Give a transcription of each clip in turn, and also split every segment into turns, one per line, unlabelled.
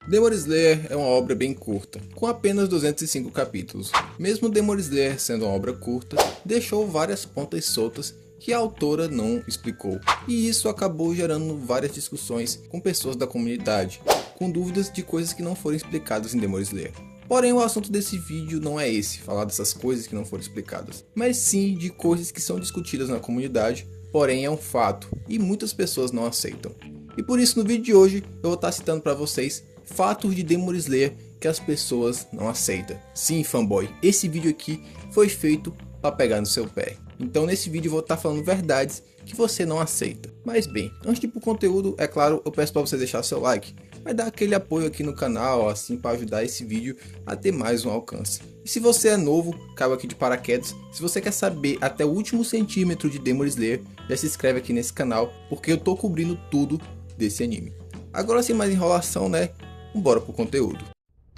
Demon Slayer é uma obra bem curta, com apenas 205 capítulos. Mesmo Demon Slayer sendo uma obra curta, deixou várias pontas soltas que a autora não explicou. E isso acabou gerando várias discussões com pessoas da comunidade, com dúvidas de coisas que não foram explicadas em Demon Slayer. Porém, o assunto desse vídeo não é esse, falar dessas coisas que não foram explicadas, mas sim de coisas que são discutidas na comunidade, porém é um fato e muitas pessoas não aceitam. E por isso no vídeo de hoje eu vou estar citando para vocês fatos de Demon Slayer que as pessoas não aceitam. Sim, fanboy, esse vídeo aqui foi feito para pegar no seu pé. Então nesse vídeo eu vou estar falando verdades que você não aceita. Mas bem, antes de ir pro conteúdo, é claro, eu peço para você deixar seu like. Vai dar aquele apoio aqui no canal, assim, para ajudar esse vídeo a ter mais um alcance. E se você é novo, caiu aqui de paraquedas, se você quer saber até o último centímetro de Demon Slayer, já se inscreve aqui nesse canal, porque eu tô cobrindo tudo desse anime. Agora sem mais enrolação, né? Bora pro conteúdo.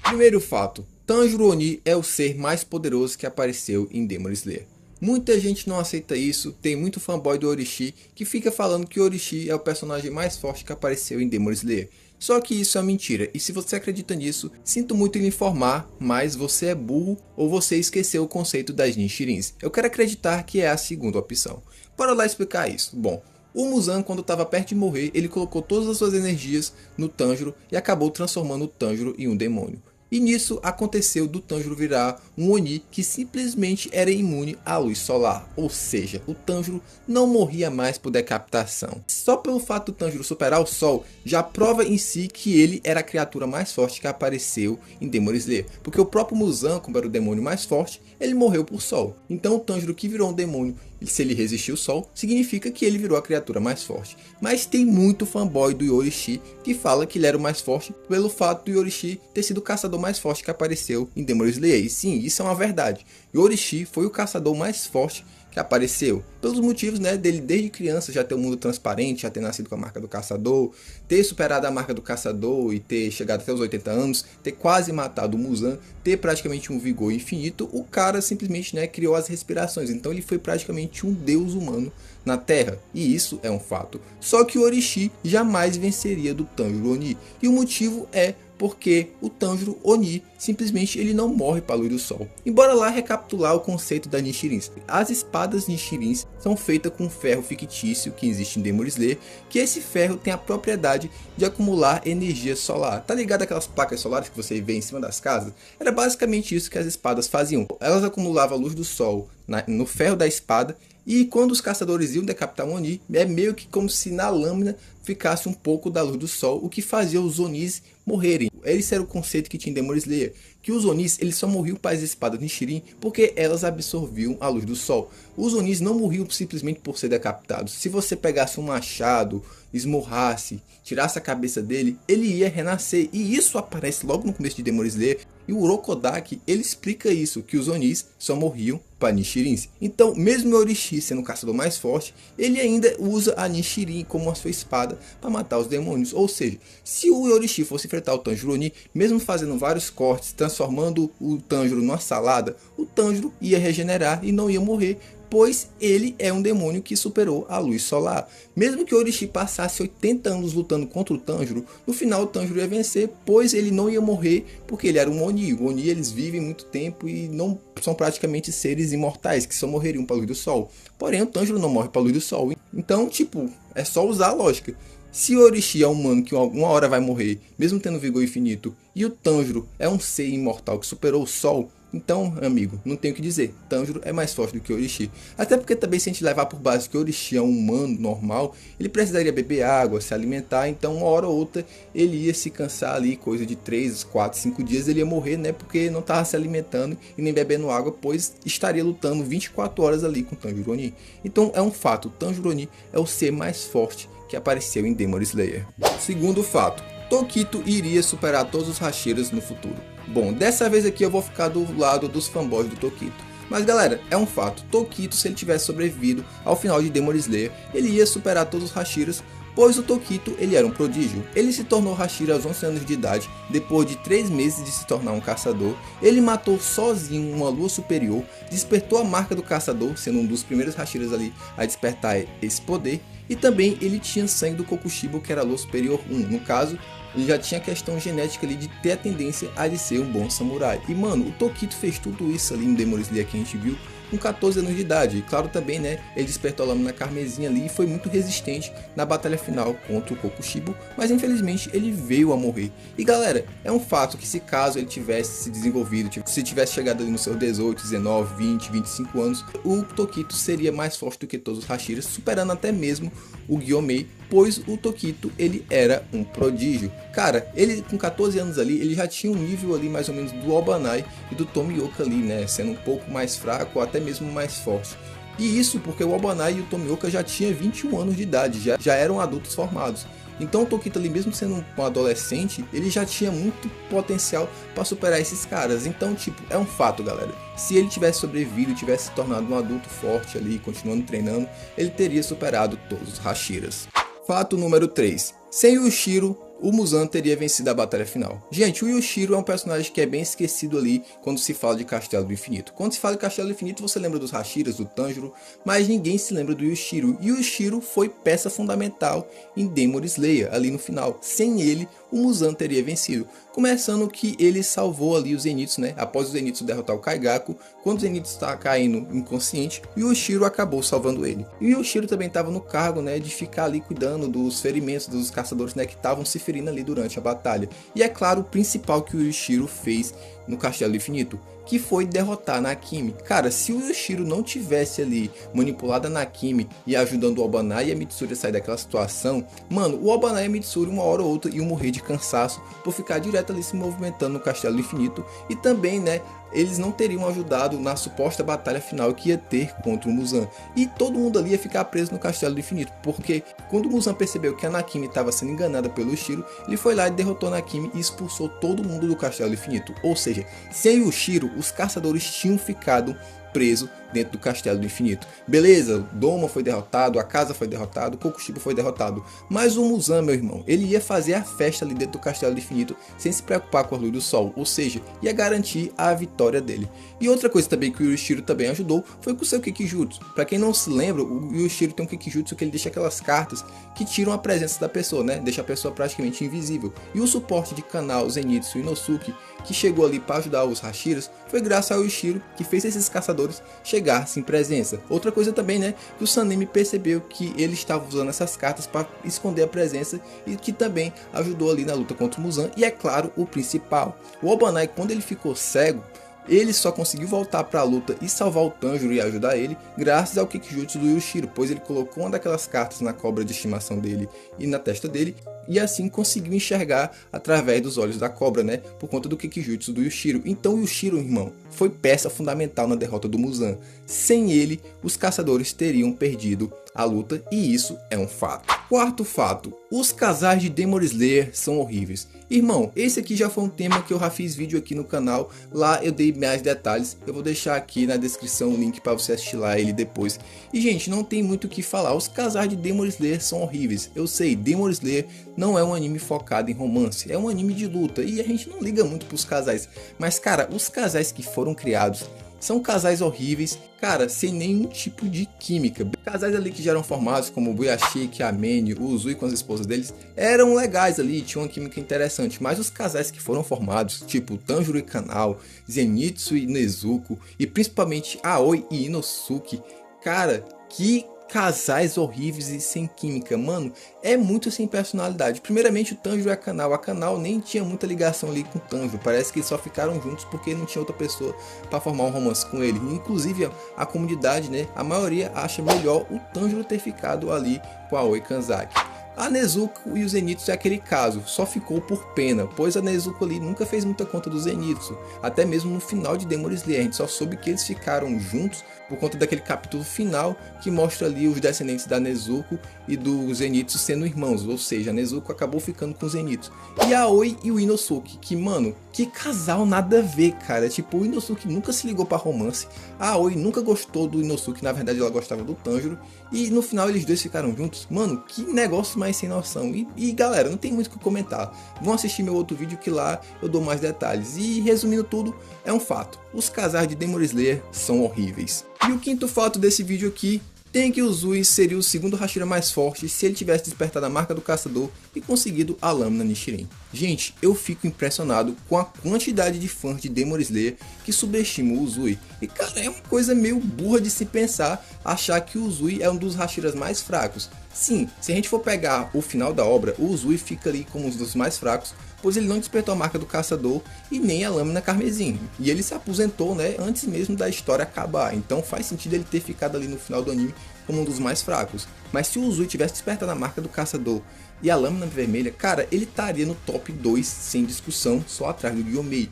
Primeiro fato, Tanjiro Oni é o ser mais poderoso que apareceu em Demon Slayer. Muita gente não aceita isso, tem muito fanboy do Orochi que fica falando que Orochi é o personagem mais forte que apareceu em Demon Slayer. Só que isso é mentira, e se você acredita nisso, sinto muito em lhe informar, mas você é burro ou você esqueceu o conceito das Ninshirins. Eu quero acreditar que é a segunda opção. Bora lá explicar isso. Bom, o Muzan, quando estava perto de morrer, ele colocou todas as suas energias no Tanjiro e acabou transformando o Tanjiro em um demônio. E nisso aconteceu do Tanjiro virar um Oni que simplesmente era imune à luz solar. Ou seja, o Tanjiro não morria mais por decapitação. Só pelo fato do Tanjiro superar o sol, já prova em si que ele era a criatura mais forte que apareceu em Demon Slayer. Porque o próprio Muzan, como era o demônio mais forte, ele morreu por sol. Então o Tanjiro que virou um demônio, se ele resistiu ao sol, significa que ele virou a criatura mais forte. Mas tem muito fanboy do Orochi que fala que ele era o mais forte pelo fato do Orochi ter sido o caçador mais forte que apareceu em Demon Slayer. E sim, isso é uma verdade. Orochi foi o caçador mais forte que apareceu, pelos motivos, né, dele desde criança já ter um mundo transparente, já ter nascido com a marca do caçador, ter superado a marca do caçador e ter chegado até os 80 anos, ter quase matado o Muzan, ter praticamente um vigor infinito. O cara simplesmente, né, criou as respirações, então ele foi praticamente um deus humano na Terra, e isso é um fato. Só que o Orochi jamais venceria do Tanjiro Oni, e o motivo é porque o Tanjiro Oni simplesmente ele não morre para a luz do sol. E bora lá recapitular o conceito da Ninshirins. As espadas Ninshirins são feitas com ferro fictício que existe em Demon Slayer, que esse ferro tem a propriedade de acumular energia solar. Tá ligado aquelas placas solares que você vê em cima das casas? Era basicamente isso que as espadas faziam. Elas acumulavam a luz do sol no ferro da espada, e quando os caçadores iam decapitar um Oni, é meio que como se na lâmina ficasse um pouco da luz do sol, o que fazia os Onis morrerem. Esse era o conceito que tinha em Demon Slayer, que os Onis eles só morriam para as espadas Nichirin porque elas absorviam a luz do sol. Os Onis não morriam simplesmente por ser decapitados. Se você pegasse um machado, esmurrasse, tirasse a cabeça dele, ele ia renascer. E isso aparece logo no começo de Demon Slayer. E o Urokodaki ele explica isso, que os Onis só morriam para Ninshirins. Então, mesmo o Orochi sendo o caçador mais forte, ele ainda usa a Nichirin como a sua espada para matar os demônios. Ou seja, se o Orochi fosse enfrentar o Tanjiro Oni, mesmo fazendo vários cortes, transformando o Tanjiro numa salada, o Tanjiro ia regenerar e não ia morrer, pois ele é um demônio que superou a luz solar. Mesmo que o Orochi passasse 80 anos lutando contra o Tanjiro, no final o Tanjiro ia vencer, pois ele não ia morrer, porque ele era um Oni. O Oni eles vivem muito tempo e não são praticamente seres imortais, que só morreriam para a luz do sol. Porém o Tanjiro não morre para a luz do sol. Então, tipo, é só usar a lógica. Se o Orochi é um humano que uma hora vai morrer, mesmo tendo vigor infinito, e o Tanjiro é um ser imortal que superou o sol, então, amigo, não tenho o que dizer, Tanjiro é mais forte do que o Orochi. Até porque também se a gente levar por base que o Orochi é um humano normal, ele precisaria beber água, se alimentar, então uma hora ou outra ele ia se cansar ali, coisa de 3, 4, 5 dias ele ia morrer, né, porque não estava se alimentando e nem bebendo água, pois estaria lutando 24 horas ali com o Tanjiro Oni. Então é um fato, o Tanjiro Oni é o ser mais forte que apareceu em Demon Slayer. Segundo fato, Tokito iria superar todos os Hashiras no futuro. Bom, dessa vez aqui eu vou ficar do lado dos fanboys do Tokito. Mas galera, é um fato, Tokito, se ele tivesse sobrevivido ao final de Demon Slayer, ele ia superar todos os Hashiras, pois o Tokito ele era um prodígio. Ele se tornou Hashira aos 11 anos de idade, depois de 3 meses de se tornar um caçador. Ele matou sozinho uma lua superior, despertou a marca do caçador, sendo um dos primeiros Hashiras ali a despertar esse poder. E também ele tinha sangue do Kokushibo, que era a lua superior 1, no caso ele já tinha questão genética ali de ter a tendência a de ser um bom samurai. E mano, o Tokito fez tudo isso ali no Demon Slayer que a gente viu com 14 anos de idade. E claro também, né, ele despertou a lâmina carmesim ali e foi muito resistente na batalha final contra o Kokushibo, mas infelizmente ele veio a morrer. E galera, é um fato que se caso ele tivesse se desenvolvido, se tivesse chegado ali nos seus 18, 19, 20, 25 anos, o Tokito seria mais forte do que todos os Hashiras, superando até mesmo o Gyomei, pois o Tokito ele era um prodígio. Cara, ele com 14 anos ali, ele já tinha um nível ali mais ou menos do Obanai e do Tomioka ali, né, sendo um pouco mais fraco ou até mesmo mais forte. E isso porque o Obanai e o Tomioka já tinham 21 anos de idade, já eram adultos formados. Então o Tokito ali, mesmo sendo um adolescente, ele já tinha muito potencial para superar esses caras. Então tipo, é um fato galera, se ele tivesse sobrevivido, tivesse se tornado um adulto forte ali, continuando treinando, ele teria superado todos os Hashiras. Fato número 3. Sem o Yushiro, o Muzan teria vencido a batalha final. Gente, o Yushiro é um personagem que é bem esquecido ali quando se fala de Castelo do Infinito. Quando se fala de Castelo do Infinito, você lembra dos Hashiras, do Tanjiro, mas ninguém se lembra do Yushiro. E o Yushiro foi peça fundamental em Demon Slayer, ali no final. Sem ele, o Muzan teria vencido. Começando que ele salvou ali o Zenitsu, né? Após o Zenitsu derrotar o Kaigaku, quando o Zenitsu estava caindo inconsciente, o Yushiro acabou salvando ele. E o Yushiro também estava no cargo, né, de ficar ali cuidando dos ferimentos dos caçadores, né, que estavam se ferindo ali durante a batalha. E é claro, o principal que o Yushiro fez no Castelo Infinito, que foi derrotar a Nakimi. Cara, se o Yushiro não tivesse ali manipulado a Nakimi e ajudando o Obanai e a Mitsuri a sair daquela situação, mano, o Obanai e a Mitsuri uma hora ou outra iam morrer de cansaço por ficar direto ali se movimentando no Castelo Infinito, e também, né, eles não teriam ajudado na suposta batalha final que ia ter contra o Muzan. E todo mundo ali ia ficar preso no Castelo do Infinito, porque quando o Muzan percebeu que a Nakimi estava sendo enganada pelo Yushiro, ele foi lá e derrotou a Nakimi e expulsou todo mundo do Castelo do Infinito. Ou seja, sem o Yushiro, os caçadores tinham ficado preso dentro do Castelo do Infinito. Beleza, Doma foi derrotado, a casa foi derrotado, Kokushibo foi derrotado, mas o Muzan, meu irmão, ele ia fazer a festa ali dentro do Castelo do Infinito sem se preocupar com a luz do sol, ou seja, ia garantir a vitória dele. E outra coisa também que o Yushiro também ajudou foi com o seu Kikijutsu. Para quem não se lembra, o Yushiro tem um Kikijutsu que ele deixa aquelas cartas que tiram a presença da pessoa, né? Deixa a pessoa praticamente invisível. E o suporte de Kanao, Zenitsu e Inosuke, que chegou ali para ajudar os Hashiras, foi graças ao Yushiro que fez esses caçadores chegar sem presença. Outra coisa também, né, que o Sanemi percebeu que ele estava usando essas cartas para esconder a presença e que também ajudou ali na luta contra o Muzan. E é claro, o principal, o Obanai, quando ele ficou cego, ele só conseguiu voltar para a luta e salvar o Tanjiro e ajudar ele graças ao Kikijutsu do Yushiro, pois ele colocou uma daquelas cartas na cobra de estimação dele e na testa dele, e assim conseguiu enxergar através dos olhos da cobra, né, por conta do Kikijutsu do Yushiro. Então o Yushiro, irmão, foi peça fundamental na derrota do Muzan. Sem ele, os caçadores teriam perdido a luta, e isso é um fato. Quarto fato, os casais de Demon Slayer são horríveis. Irmão, esse aqui já foi um tema que eu já fiz vídeo aqui no canal, lá eu dei mais detalhes, eu vou deixar aqui na descrição o link para você assistir lá ele depois. E gente, não tem muito o que falar, os casais de Demon Slayer são horríveis. Eu sei, Demon Slayer não é um anime focado em romance, é um anime de luta, e a gente não liga muito pros casais. Mas cara, os casais que foram criados são casais horríveis, cara, sem nenhum tipo de química. Casais ali que já eram formados, como o Buyashiki, a Mene, o Uzui com as esposas deles, eram legais ali, tinham uma química interessante. Mas os casais que foram formados, tipo Tanjiro e Kanao, Zenitsu e Nezuko, e principalmente Aoi e Inosuke, cara, que casais horríveis e sem química, mano, é muito sem personalidade. Primeiramente o Tanjiro e a Kanao nem tinha muita ligação ali com o Tanjiro, parece que eles só ficaram juntos porque não tinha outra pessoa para formar um romance com ele. Inclusive a comunidade, né, a maioria acha melhor o Tanjiro ter ficado ali com a Aoi Kanzaki. A Nezuko e o Zenitsu é aquele caso, só ficou por pena, pois a Nezuko ali nunca fez muita conta do Zenitsu, até mesmo no final de Demon Slayer, a gente só soube que eles ficaram juntos por conta daquele capítulo final que mostra ali os descendentes da Nezuko e do Zenitsu sendo irmãos, ou seja, a Nezuko acabou ficando com o Zenitsu. E a Aoi e o Inosuke, que mano, que casal nada a ver, cara, tipo, o Inosuke nunca se ligou para romance, a Aoi nunca gostou do Inosuke, na verdade ela gostava do Tanjiro, e no final eles dois ficaram juntos, mano, que negócio mais sem noção. E galera, não tem muito o que comentar, vão assistir meu outro vídeo que lá eu dou mais detalhes. E resumindo tudo, é um fato, os casais de Demon Slayer são horríveis. E o quinto fato desse vídeo aqui tem que Uzui seria o segundo Hashira mais forte se ele tivesse despertado a marca do caçador e conseguido a lâmina Nichiren. Gente, eu fico impressionado com a quantidade de fãs de Demon Slayer que subestimam o Uzui. E cara, é uma coisa meio burra de se pensar, achar que o Uzui é um dos Hashiras mais fracos. Sim, se a gente for pegar o final da obra, o Uzui fica ali como um dos mais fracos, pois ele não despertou a marca do caçador e nem a lâmina carmesim. E ele se aposentou, né, antes mesmo da história acabar. Então faz sentido ele ter ficado ali no final do anime como um dos mais fracos. Mas se o Uzui tivesse despertado a marca do caçador e a lâmina vermelha, cara, ele estaria no top 2 sem discussão, só atrás do Gyomei.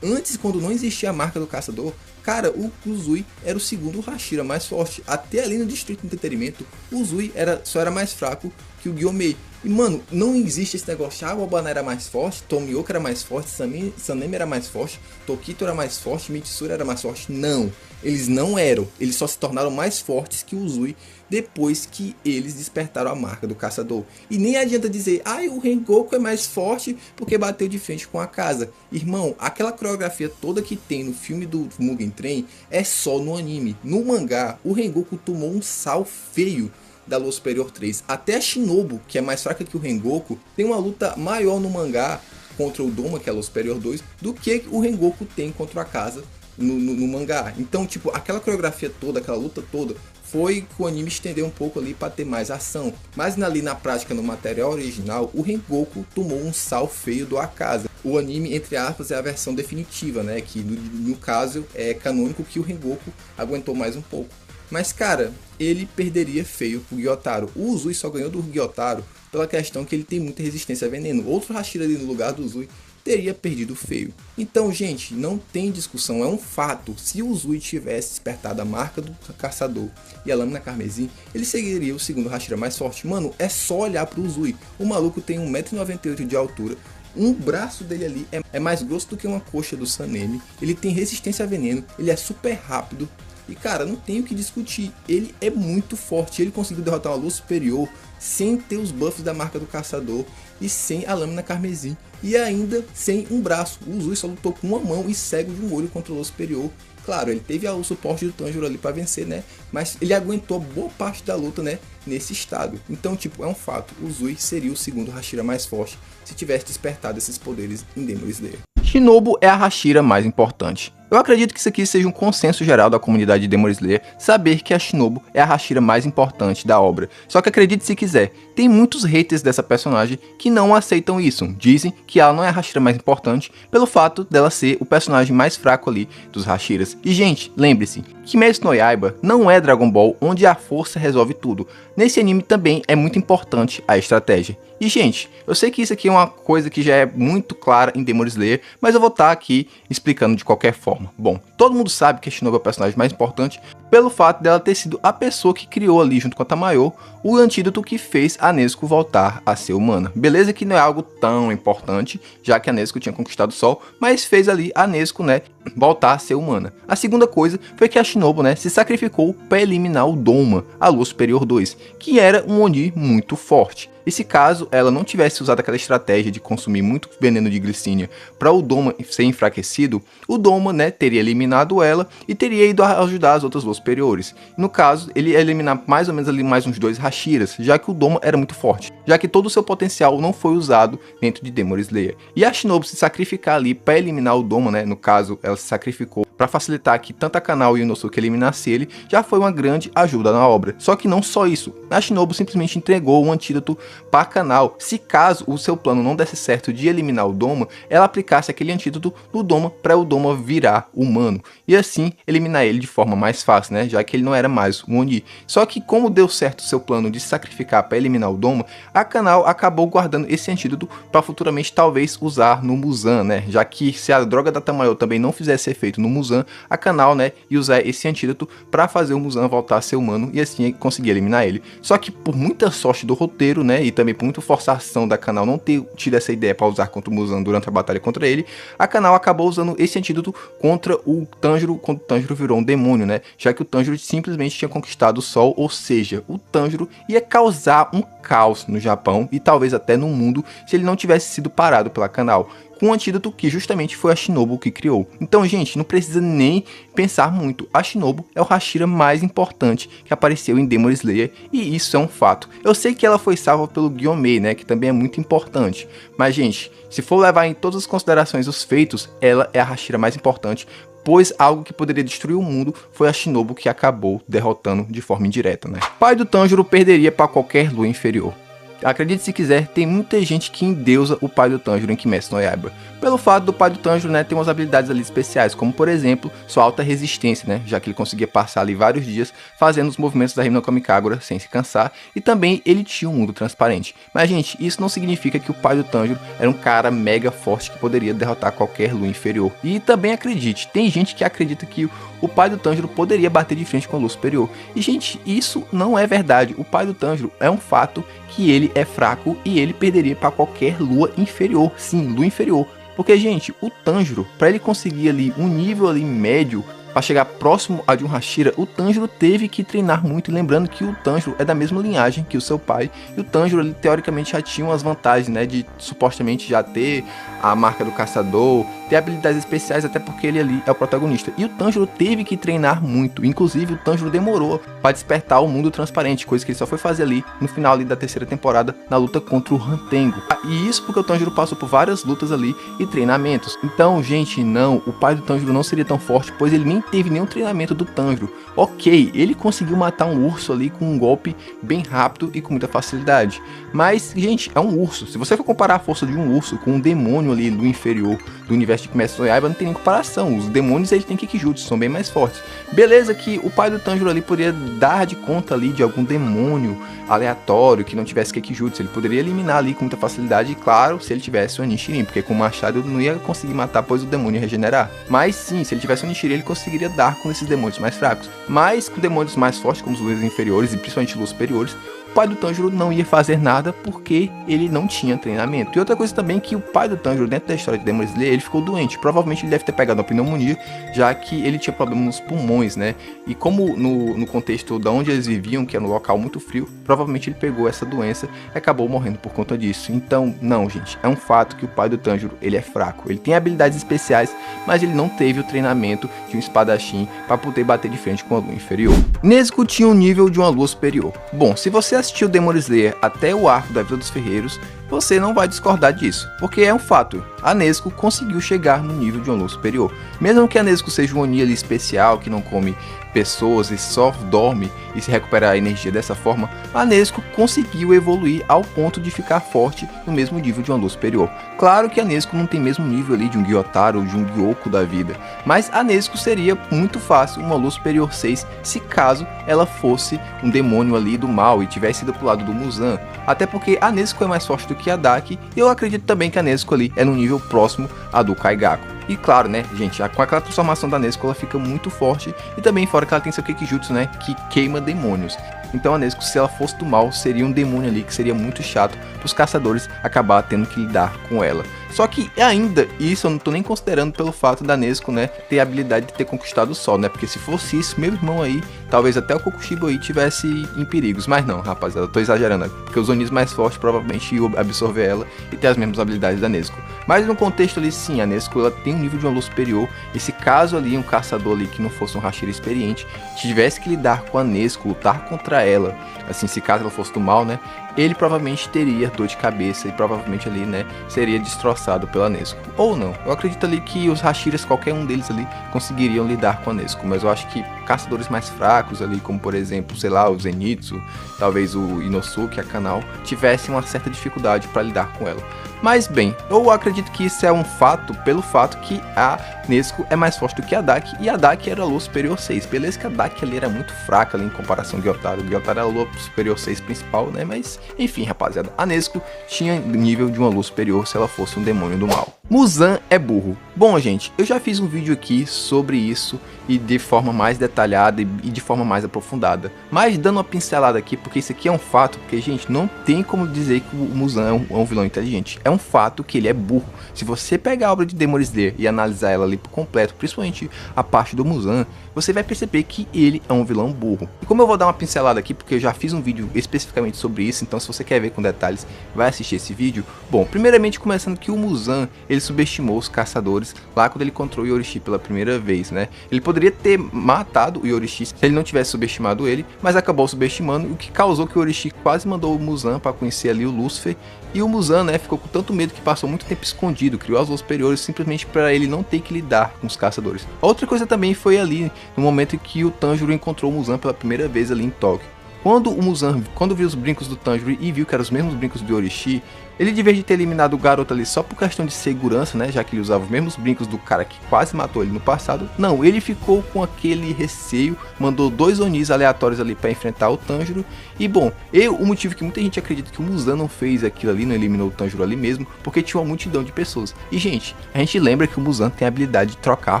Antes, quando não existia a marca do caçador, cara, o Uzui era o segundo Hashira mais forte. Até ali no Distrito de Entretenimento, o Uzui só era mais fraco que o Gyomei. E mano, não existe esse negócio, o Obana era mais forte, Tomioka era mais forte, Sanemi era mais forte, Tokito era mais forte, Mitsuru era mais forte. Não, eles não eram, eles só se tornaram mais fortes que o Uzui depois que eles despertaram a marca do caçador. E nem adianta dizer, o Rengoku é mais forte porque bateu de frente com a casa. Irmão, aquela coreografia toda que tem no filme do Mugen Train é só no anime. No mangá, o Rengoku tomou um sal feio da Lua Superior 3. Até a Shinobu, que é mais fraca que o Rengoku, tem uma luta maior no mangá contra o Doma, que é a Lua Superior 2, do que o Rengoku tem contra a casa no mangá. Então, tipo, aquela coreografia toda, aquela luta toda, foi que o anime estendeu um pouco ali para ter mais ação. Mas ali na prática, no material original, o Rengoku tomou um sal feio do Akaza. O anime, entre aspas, é a versão definitiva, né? Que no caso é canônico que o Rengoku aguentou mais um pouco. Mas cara, ele perderia feio pro Gyotaro. O Uzui só ganhou do Gyotaro pela questão que ele tem muita resistência a veneno. Outro Hashira ali no lugar do Uzui teria perdido feio. Então, gente, não tem discussão, é um fato. Se o Uzui tivesse despertado a marca do caçador e a lâmina carmesim, ele seguiria o segundo Hashira mais forte. Mano, é só olhar pro Uzui. O maluco tem 1,98 m de altura. Um braço dele ali é mais grosso do que uma coxa do Sanemi. Ele tem resistência a veneno, ele é super rápido. E cara, não tem o que discutir, ele é muito forte, ele conseguiu derrotar uma luz superior sem ter os buffs da marca do caçador e sem a lâmina carmesim e ainda sem um braço. O Uzui só lutou com uma mão e cego de um olho contra o luz superior. Claro, ele teve o suporte do Tanjiro ali para vencer, né? Mas ele aguentou boa parte da luta, né? Nesse estado. Então, tipo, é um fato, o Uzui seria o segundo Hashira mais forte se tivesse despertado esses poderes em Demon Slayer. Shinobu é a Hashira mais importante. Eu acredito que isso aqui seja um consenso geral da comunidade de Demon Slayer, saber que a Shinobu é a Hashira mais importante da obra. Só que acredite se quiser, tem muitos haters dessa personagem que não aceitam isso. Dizem que ela não é a Hashira mais importante pelo fato dela ser o personagem mais fraco ali dos Hashiras. E gente, lembre-se, Kimetsu no Yaiba não é Dragon Ball onde a força resolve tudo. Nesse anime também é muito importante a estratégia. E gente, eu sei que isso aqui é uma coisa que já é muito clara em Demon Slayer, mas eu vou estar aqui explicando de qualquer forma. Bom, todo mundo sabe que a Shinobu é o personagem mais importante pelo fato dela ter sido a pessoa que criou ali junto com a Tamayo o antídoto que fez a Nezuko voltar a ser humana. Beleza que não é algo tão importante, já que a Nezuko tinha conquistado o sol, mas fez ali a Nezuko, né, voltar a ser humana. A segunda coisa foi que a Shinobu, né, se sacrificou para eliminar o Doma, a Lua Superior 2, que era um Oni muito forte. E se caso ela não tivesse usado aquela estratégia de consumir muito veneno de glicínia para o Doma ser enfraquecido, o Doma, né, teria eliminado ela e teria ido ajudar as outras luas superiores. No caso, ele ia eliminar mais ou menos ali mais uns 2 Hashiras, já que o Doma era muito forte, já que todo o seu potencial não foi usado dentro de Demon Slayer. E a Shinobu se sacrificar ali para eliminar o Doma, né, no caso, ela se sacrificou para facilitar que tanto a Kanao e o Inosuke eliminasse ele, já foi uma grande ajuda na obra. Só que não só isso, a Shinobu simplesmente entregou um antídoto para a Kanao, se caso o seu plano não desse certo de eliminar o Doma, ela aplicasse aquele antídoto no Doma para o Doma virar humano, e assim eliminar ele de forma mais fácil, né, já que ele não era mais um Oni. Só que como deu certo o seu plano de se sacrificar para eliminar o Doma, a Kanao acabou guardando esse antídoto para futuramente talvez usar no Muzan, né, já que se a droga da Tamayo também não fizesse efeito no Muzan, a Kanao, né, ia usar esse antídoto para fazer o Muzan voltar a ser humano e assim conseguir eliminar ele. Só que por muita sorte do roteiro, né, e também por muita forçação da Kanao não ter tido essa ideia para usar contra o Muzan durante a batalha contra ele, a Kanao acabou usando esse antídoto contra o Tanjiro, quando o Tanjiro virou um demônio, né, já que o Tanjiro simplesmente tinha conquistado o sol, ou seja, o Tanjiro ia causar um caos no Japão e talvez até no mundo se ele não tivesse sido parado pela Kanao.
com um antídoto que justamente foi a Shinobu que criou. Então, gente, não precisa nem pensar muito. A Shinobu é o Hashira mais importante que apareceu em Demon Slayer, e isso é um fato. Eu sei que ela foi salva pelo Gyomei, né, que também é muito importante. Mas, gente, se for levar em todas as considerações os feitos, ela é a Hashira mais importante, pois algo que poderia destruir o mundo foi a Shinobu que acabou derrotando de forma indireta, né? O pai do Tanjiro perderia para qualquer lua inferior. Acredite se quiser, tem muita gente que endeusa o pai do Tanjiro em Kimetsu no Yaiba, pelo fato do pai do Tanjiro, né, ter umas habilidades ali especiais, como por exemplo, sua alta resistência, né, já que ele conseguia passar ali vários dias fazendo os movimentos da Rima no Kami Kagura sem se cansar, e também ele tinha um mundo transparente. Mas, gente, isso não significa que o pai do Tanjiro era um cara mega forte que poderia derrotar qualquer lua inferior. E também acredite, tem gente que acredita que o pai do Tanjiro poderia bater de frente com a lua superior. E, gente, isso não é verdade. O pai do Tanjiro é um fato que ele é fraco e ele perderia para qualquer lua inferior. Sim, lua inferior. Porque, gente, o Tanjiro, para ele conseguir ali um nível ali médio, para chegar próximo a de um Hashira, o Tanjiro teve que treinar muito. E lembrando que o Tanjiro é da mesma linhagem que o seu pai, e o Tanjiro, ele, teoricamente, já tinha umas vantagens, né, de supostamente já ter a marca do caçador, ter habilidades especiais, até porque ele ali é o protagonista. E o Tanjiro teve que treinar muito. Inclusive, o Tanjiro demorou para despertar o mundo transparente, coisa que ele só foi fazer ali no final ali da terceira temporada, na luta contra o Hantengo. E isso porque o Tanjiro passou por várias lutas ali e treinamentos. Então, gente, não, o pai do Tanjiro não seria tão forte, pois ele nem teve nenhum treinamento do Tanjiro. Ok, ele conseguiu matar um urso ali com um golpe bem rápido e com muita facilidade. Mas, gente, é um urso. Se você for comparar a força de um urso com um demônio ali do inferior do universo de Kimetsu no Yaiba, não tem nem comparação. Os demônios, eles têm Kikijutsu, são bem mais fortes. Beleza que o pai do Tanjiro ali poderia dar de conta ali de algum demônio aleatório que não tivesse Kikijutsu. Ele poderia eliminar ali com muita facilidade, e claro, se ele tivesse o Nichirin, porque com o machado ele não ia conseguir matar, pois o demônio ia regenerar. Mas sim, se ele tivesse o Nichirin, ele conseguiria dar com esses demônios mais fracos. Mas com demônios mais fortes, como os luas inferiores e principalmente luas superiores, o pai do Tanjiro não ia fazer nada porque ele não tinha treinamento. E outra coisa também, que o pai do Tanjiro, dentro da história de Demon Slayer, ele ficou doente. Provavelmente ele deve ter pegado uma pneumonia, já que ele tinha problema nos pulmões, né? E como no contexto de onde eles viviam, que era um local muito frio, provavelmente ele pegou essa doença e acabou morrendo por conta disso. Então, não, gente, é um fato que o pai do Tanjiro, ele é fraco. Ele tem habilidades especiais, mas ele não teve o treinamento de um espadachim para poder bater de frente com a lua inferior. Nezuko tinha um nível de uma lua superior. Bom, se você assistiu Demon Slayer até o arco da Vida dos Ferreiros, você não vai discordar disso, porque é um fato. A Nezuko conseguiu chegar no nível de uma lua superior. Mesmo que a Nezuko seja uma Oni ali especial, que não come pessoas e só dorme e se recupera a energia dessa forma, a Nezuko conseguiu evoluir ao ponto de ficar forte no mesmo nível de uma lua superior. Claro que a Nezuko não tem mesmo nível ali de um Gyotaro ou de um Gyouko da vida, mas a Nezuko seria muito fácil uma lua superior 6 se caso ela fosse um demônio ali do mal e tivesse ido pro lado do Muzan. Até porque a Nezuko é mais forte do que a Daki, e eu acredito também que a Nezuko ali é no nível próximo a do Kaigaku. E claro, né, gente, com aquela transformação da Nezuko, ela fica muito forte, e também fora que ela tem seu Kikijutsu, né, que queima demônios. Então a Nezuko, se ela fosse do mal, seria um demônio ali que seria muito chato para os caçadores acabar tendo que lidar com ela. Só que ainda isso eu não tô nem considerando pelo fato da Nezuko, né, ter a habilidade de ter conquistado o sol, né? Porque se fosse isso, meu irmão aí, talvez até o Kokushibo aí tivesse em perigos. Mas não, rapaziada, eu tô exagerando, né? Porque os Onis mais fortes provavelmente iam absorver ela e ter as mesmas habilidades da Nezuko. Mas no contexto ali, sim, a Nezuko, ela tem um nível de uma lua superior. E se caso ali um caçador ali que não fosse um Hashira experiente tivesse que lidar com a Nezuko, lutar contra ela, assim, se caso ela fosse do mal, né, ele provavelmente teria dor de cabeça e provavelmente ali, né, seria destroçado pela Nezuko. Ou não, eu acredito ali que os Hashiras, qualquer um deles ali, conseguiriam lidar com a Nezuko, mas eu acho que caçadores mais fracos ali, como por exemplo, sei lá, o Zenitsu, talvez o Inosuke, a Kanao, tivessem uma certa dificuldade para lidar com ela. Mas bem, eu acredito que isso é um fato pelo fato que a Nezuko é mais forte do que a Daki, e a Daki era a lua superior 6. Beleza que a Daki ali era muito fraca ali em comparação ao Gyotaro. O Gyotaro era a lua superior 6 principal, né? Mas enfim, rapaziada, a Nezuko tinha nível de uma lua superior se ela fosse um demônio do mal. Muzan é burro. Bom, gente, eu já fiz um vídeo aqui sobre isso e de forma mais detalhada e de forma mais aprofundada. Mas dando uma pincelada aqui, porque isso aqui é um fato, porque, gente, não tem como dizer que o Muzan é um vilão inteligente. É um fato que ele é burro. Se você pegar a obra de Demon Slayer e analisar ela ali por completo, principalmente a parte do Muzan, você vai perceber que ele é um vilão burro. E como eu vou dar uma pincelada aqui, porque eu já fiz um vídeo especificamente sobre isso, então se você quer ver com detalhes, vai assistir esse vídeo. Bom, primeiramente começando que o Muzan, ele subestimou os caçadores lá quando ele encontrou o Yorishi pela primeira vez, né? Ele poderia ter matado o Yorishi se ele não tivesse subestimado ele, mas acabou subestimando, o que causou que o Yorishi quase mandou o Muzan para conhecer ali o Lucifer. E o Muzan, né, ficou com tanto medo que passou muito tempo escondido, criou as luas superiores simplesmente para ele não ter que lidar com os caçadores. Outra coisa também foi ali, no momento em que o Tanjiro encontrou o Muzan pela primeira vez ali em Tóquio. Quando o Muzan, viu os brincos do Tanjiro e viu que eram os mesmos brincos do Yorishi, ele, de vez de ter eliminado o garoto ali só por questão de segurança, né, já que ele usava os mesmos brincos do cara que quase matou ele no passado, não, ele ficou com aquele receio, mandou 2 Onis aleatórios ali para enfrentar o Tanjiro. E bom, o motivo que muita gente acredita que o Muzan não fez aquilo ali, não eliminou o Tanjiro ali mesmo, porque tinha uma multidão de pessoas. E gente, a gente lembra que o Muzan tem a habilidade de trocar a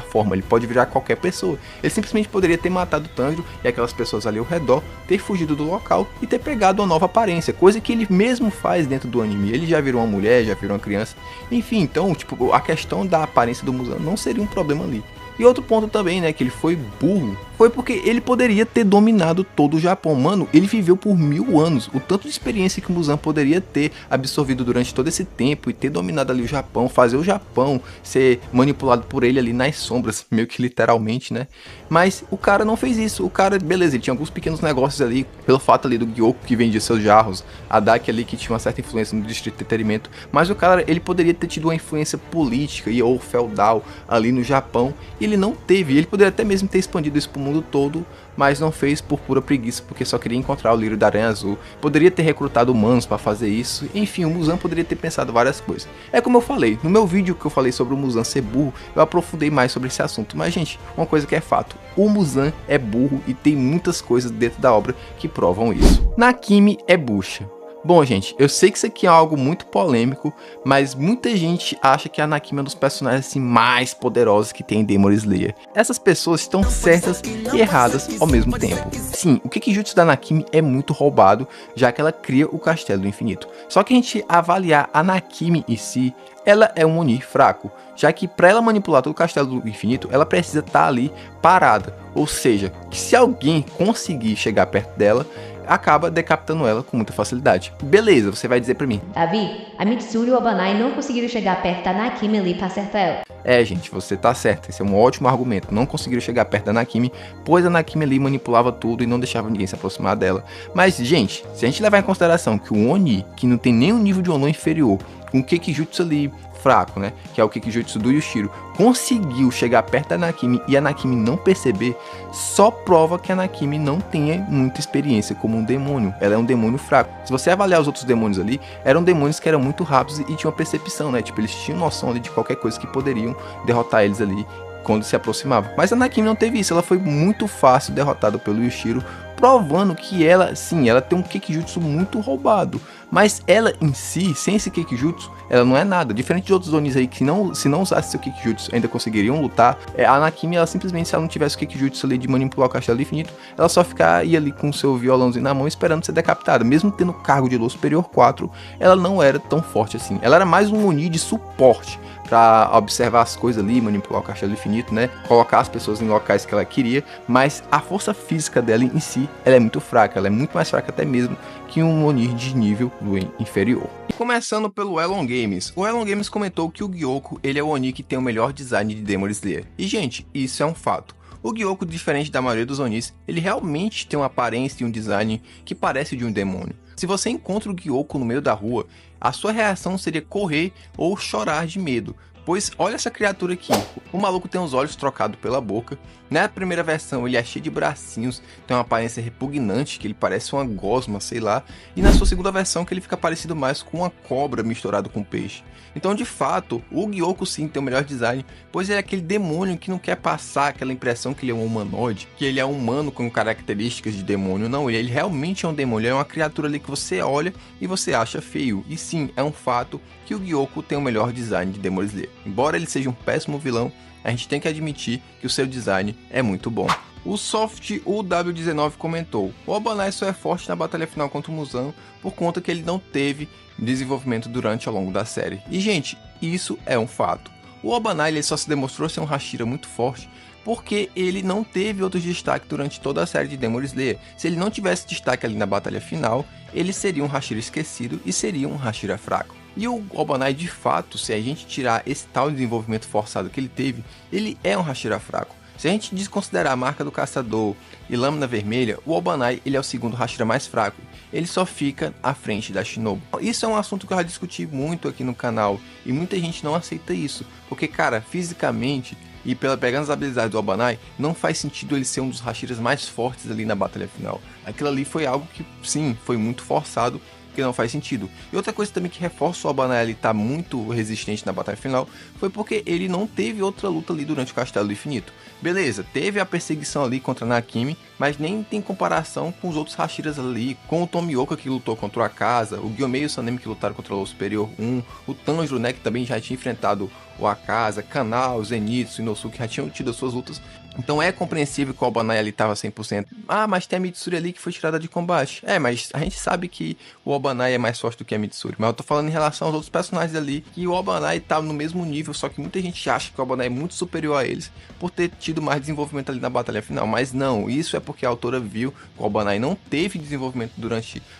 forma, ele pode virar qualquer pessoa. Ele simplesmente poderia ter matado o Tanjiro e aquelas pessoas ali ao redor, ter fugido do local e ter pegado uma nova aparência, coisa que ele mesmo faz dentro do anime. Ele já virou uma mulher, já virou uma criança, enfim, então, tipo, a questão da aparência do Muzan não seria um problema ali. E outro ponto também, né, que ele foi burro, foi porque ele poderia ter dominado todo o Japão. Mano, ele viveu por 1000 anos. O tanto de experiência que o Muzan poderia ter absorvido durante todo esse tempo e ter dominado ali o Japão, fazer o Japão ser manipulado por ele ali nas sombras, meio que literalmente, né? Mas o cara não fez isso. O cara, beleza, ele tinha alguns pequenos negócios ali, pelo fato ali do Gyoko que vendia seus jarros, a Daki ali que tinha uma certa influência no distrito de entretenimento, mas o cara, ele poderia ter tido uma influência política e ou feudal ali no Japão, e ele não teve. Ele poderia até mesmo ter expandido isso pro mundo todo, mas não fez por pura preguiça, porque só queria encontrar o lírio da Aranha Azul. Poderia ter recrutado humanos para fazer isso. Enfim, o Muzan poderia ter pensado várias coisas. É como eu falei, no meu vídeo que eu falei sobre o Muzan ser burro, eu aprofundei mais sobre esse assunto. Mas gente, uma coisa que é fato, o Muzan é burro e tem muitas coisas dentro da obra que provam isso. Nakimi é bucha. Bom, gente, eu sei que isso aqui é algo muito polêmico, mas muita gente acha que a Nakimi é um dos personagens assim, mais poderosos que tem em Demon Slayer. Essas pessoas estão certas e erradas ao mesmo tempo. Sim, o Kikijutsu da Nakimi é muito roubado, já que ela cria o Castelo do Infinito. Só que a gente avaliar a Nakimi em si, ela é um Oni fraco, já que para ela manipular todo o Castelo do Infinito, ela precisa estar ali parada. Ou seja, que se alguém conseguir chegar perto dela, acaba decapitando ela com muita facilidade. Beleza, você vai dizer pra mim:
Davi, a Mitsuru e o Abanai não conseguiram chegar perto da Nakimi ali pra acertar ela.
É, gente, você tá certo, esse é um ótimo argumento. Não conseguiram chegar perto da Nakimi, pois a Nakimi ali manipulava tudo e não deixava ninguém se aproximar dela. Mas, gente, se a gente levar em consideração que o Oni, que não tem nenhum nível de Ono inferior, com o Kikijutsu ali fraco, né, que é o Kikijutsu do Yushiro, conseguiu chegar perto da Nakimi e a Nakimi não perceber, só prova que a Nakimi não tenha muita experiência como um demônio. Ela é um demônio fraco. Se você avaliar os outros demônios ali, eram demônios que eram muito rápidos e tinham uma percepção, né, tipo, eles tinham noção ali de qualquer coisa que poderiam derrotar eles ali quando se aproximavam. Mas a Nakimi não teve isso, ela foi muito fácil derrotada pelo Yushiro, provando que ela, sim, ela tem um Kikijutsu muito roubado, mas ela em si, sem esse Kikijutsu, ela não é nada. Diferente de outros Onis aí que se não usasse seu Kikijutsu ainda conseguiriam lutar, a Nakimi, ela simplesmente, se ela não tivesse o Kikijutsu ali de manipular o Castelo do Infinito, ela só ficaria ali com o seu violãozinho na mão esperando ser decapitada. Mesmo tendo cargo de Lua Superior 4, ela não era tão forte assim. Ela era mais um Oni de suporte, para observar as coisas ali, manipular o Castelo Infinito, né, colocar as pessoas em locais que ela queria, mas a força física dela em si, ela é muito fraca, ela é muito mais fraca até mesmo que um Oni de nível inferior. E começando pelo Elon Games, o Elon Games comentou que o Gyoko, ele é o Oni que tem o melhor design de Demon Slayer, e gente, isso é um fato. O Gyoko, diferente da maioria dos Onis, ele realmente tem uma aparência e um design que parece de um demônio. Se você encontra o Gyoko no meio da rua, a sua reação seria correr ou chorar de medo, pois olha essa criatura aqui, o maluco tem os olhos trocados pela boca. Na primeira versão ele é cheio de bracinhos, tem uma aparência repugnante, que ele parece uma gosma, sei lá, e na sua segunda versão que ele fica parecido mais com uma cobra misturado com peixe. Então, de fato, o Gyoko sim tem o melhor design, pois ele é aquele demônio que não quer passar aquela impressão que ele é um humanoide, que ele é um humano com características de demônio. Não, ele realmente é um demônio, é uma criatura ali que você olha e você acha feio. E sim, é um fato que o Gyoko tem o melhor design de Demon Slayer. Embora ele seja um péssimo vilão, a gente tem que admitir que o seu design é muito bom. O Soft UW19 comentou: o Abanai só é forte na batalha final contra o Muzan por conta que ele não teve desenvolvimento durante ao longo da série. E gente, isso é um fato. O Abanai ele só se demonstrou ser um Hashira muito forte porque ele não teve outros destaques durante toda a série de Demon Slayer. Se ele não tivesse destaque ali na batalha final, ele seria um Hashira esquecido e seria um Hashira fraco. E o Albanai, de fato, se a gente tirar esse tal desenvolvimento forçado que ele teve, ele é um Hashira fraco. Se a gente desconsiderar a marca do caçador e lâmina vermelha, o Albanai ele é o segundo Hashira mais fraco. Ele só fica à frente da Shinobu. Isso é um assunto que eu já discuti muito aqui no canal e muita gente não aceita isso. Porque, cara, fisicamente e pegando as habilidades do Albanai, não faz sentido ele ser um dos Hashiras mais fortes ali na batalha final. Aquilo ali foi algo que, sim, foi muito forçado, que não faz sentido. E outra coisa também que reforça o Albanai ele tá muito resistente na batalha final foi porque ele não teve outra luta ali durante o Castelo do Infinito. Beleza, teve a perseguição ali contra a Nakimi, mas nem tem comparação com os outros Hashiras ali, com o Tomioka que lutou contra o Akaza, o Gyomei e o Sanemi que lutaram contra o Superior 1, o Tanjiro, né, que também já tinha enfrentado o Akaza, Kanao, Zenitsu, Inosuke já tinham tido as suas lutas. Então é compreensível que o Albanai ali tava 100%. Ah, mas tem a Mitsuri ali que foi tirada de combate. É, mas a gente sabe que o Albanai é mais forte do que a Mitsuri. Mas eu tô falando em relação aos outros personagens ali, que o Albanai tá no mesmo nível, só que muita gente acha que o Albanai é muito superior a eles, por ter tido mais desenvolvimento ali na batalha final. Mas não, isso é porque a autora viu que o Albanai não teve desenvolvimento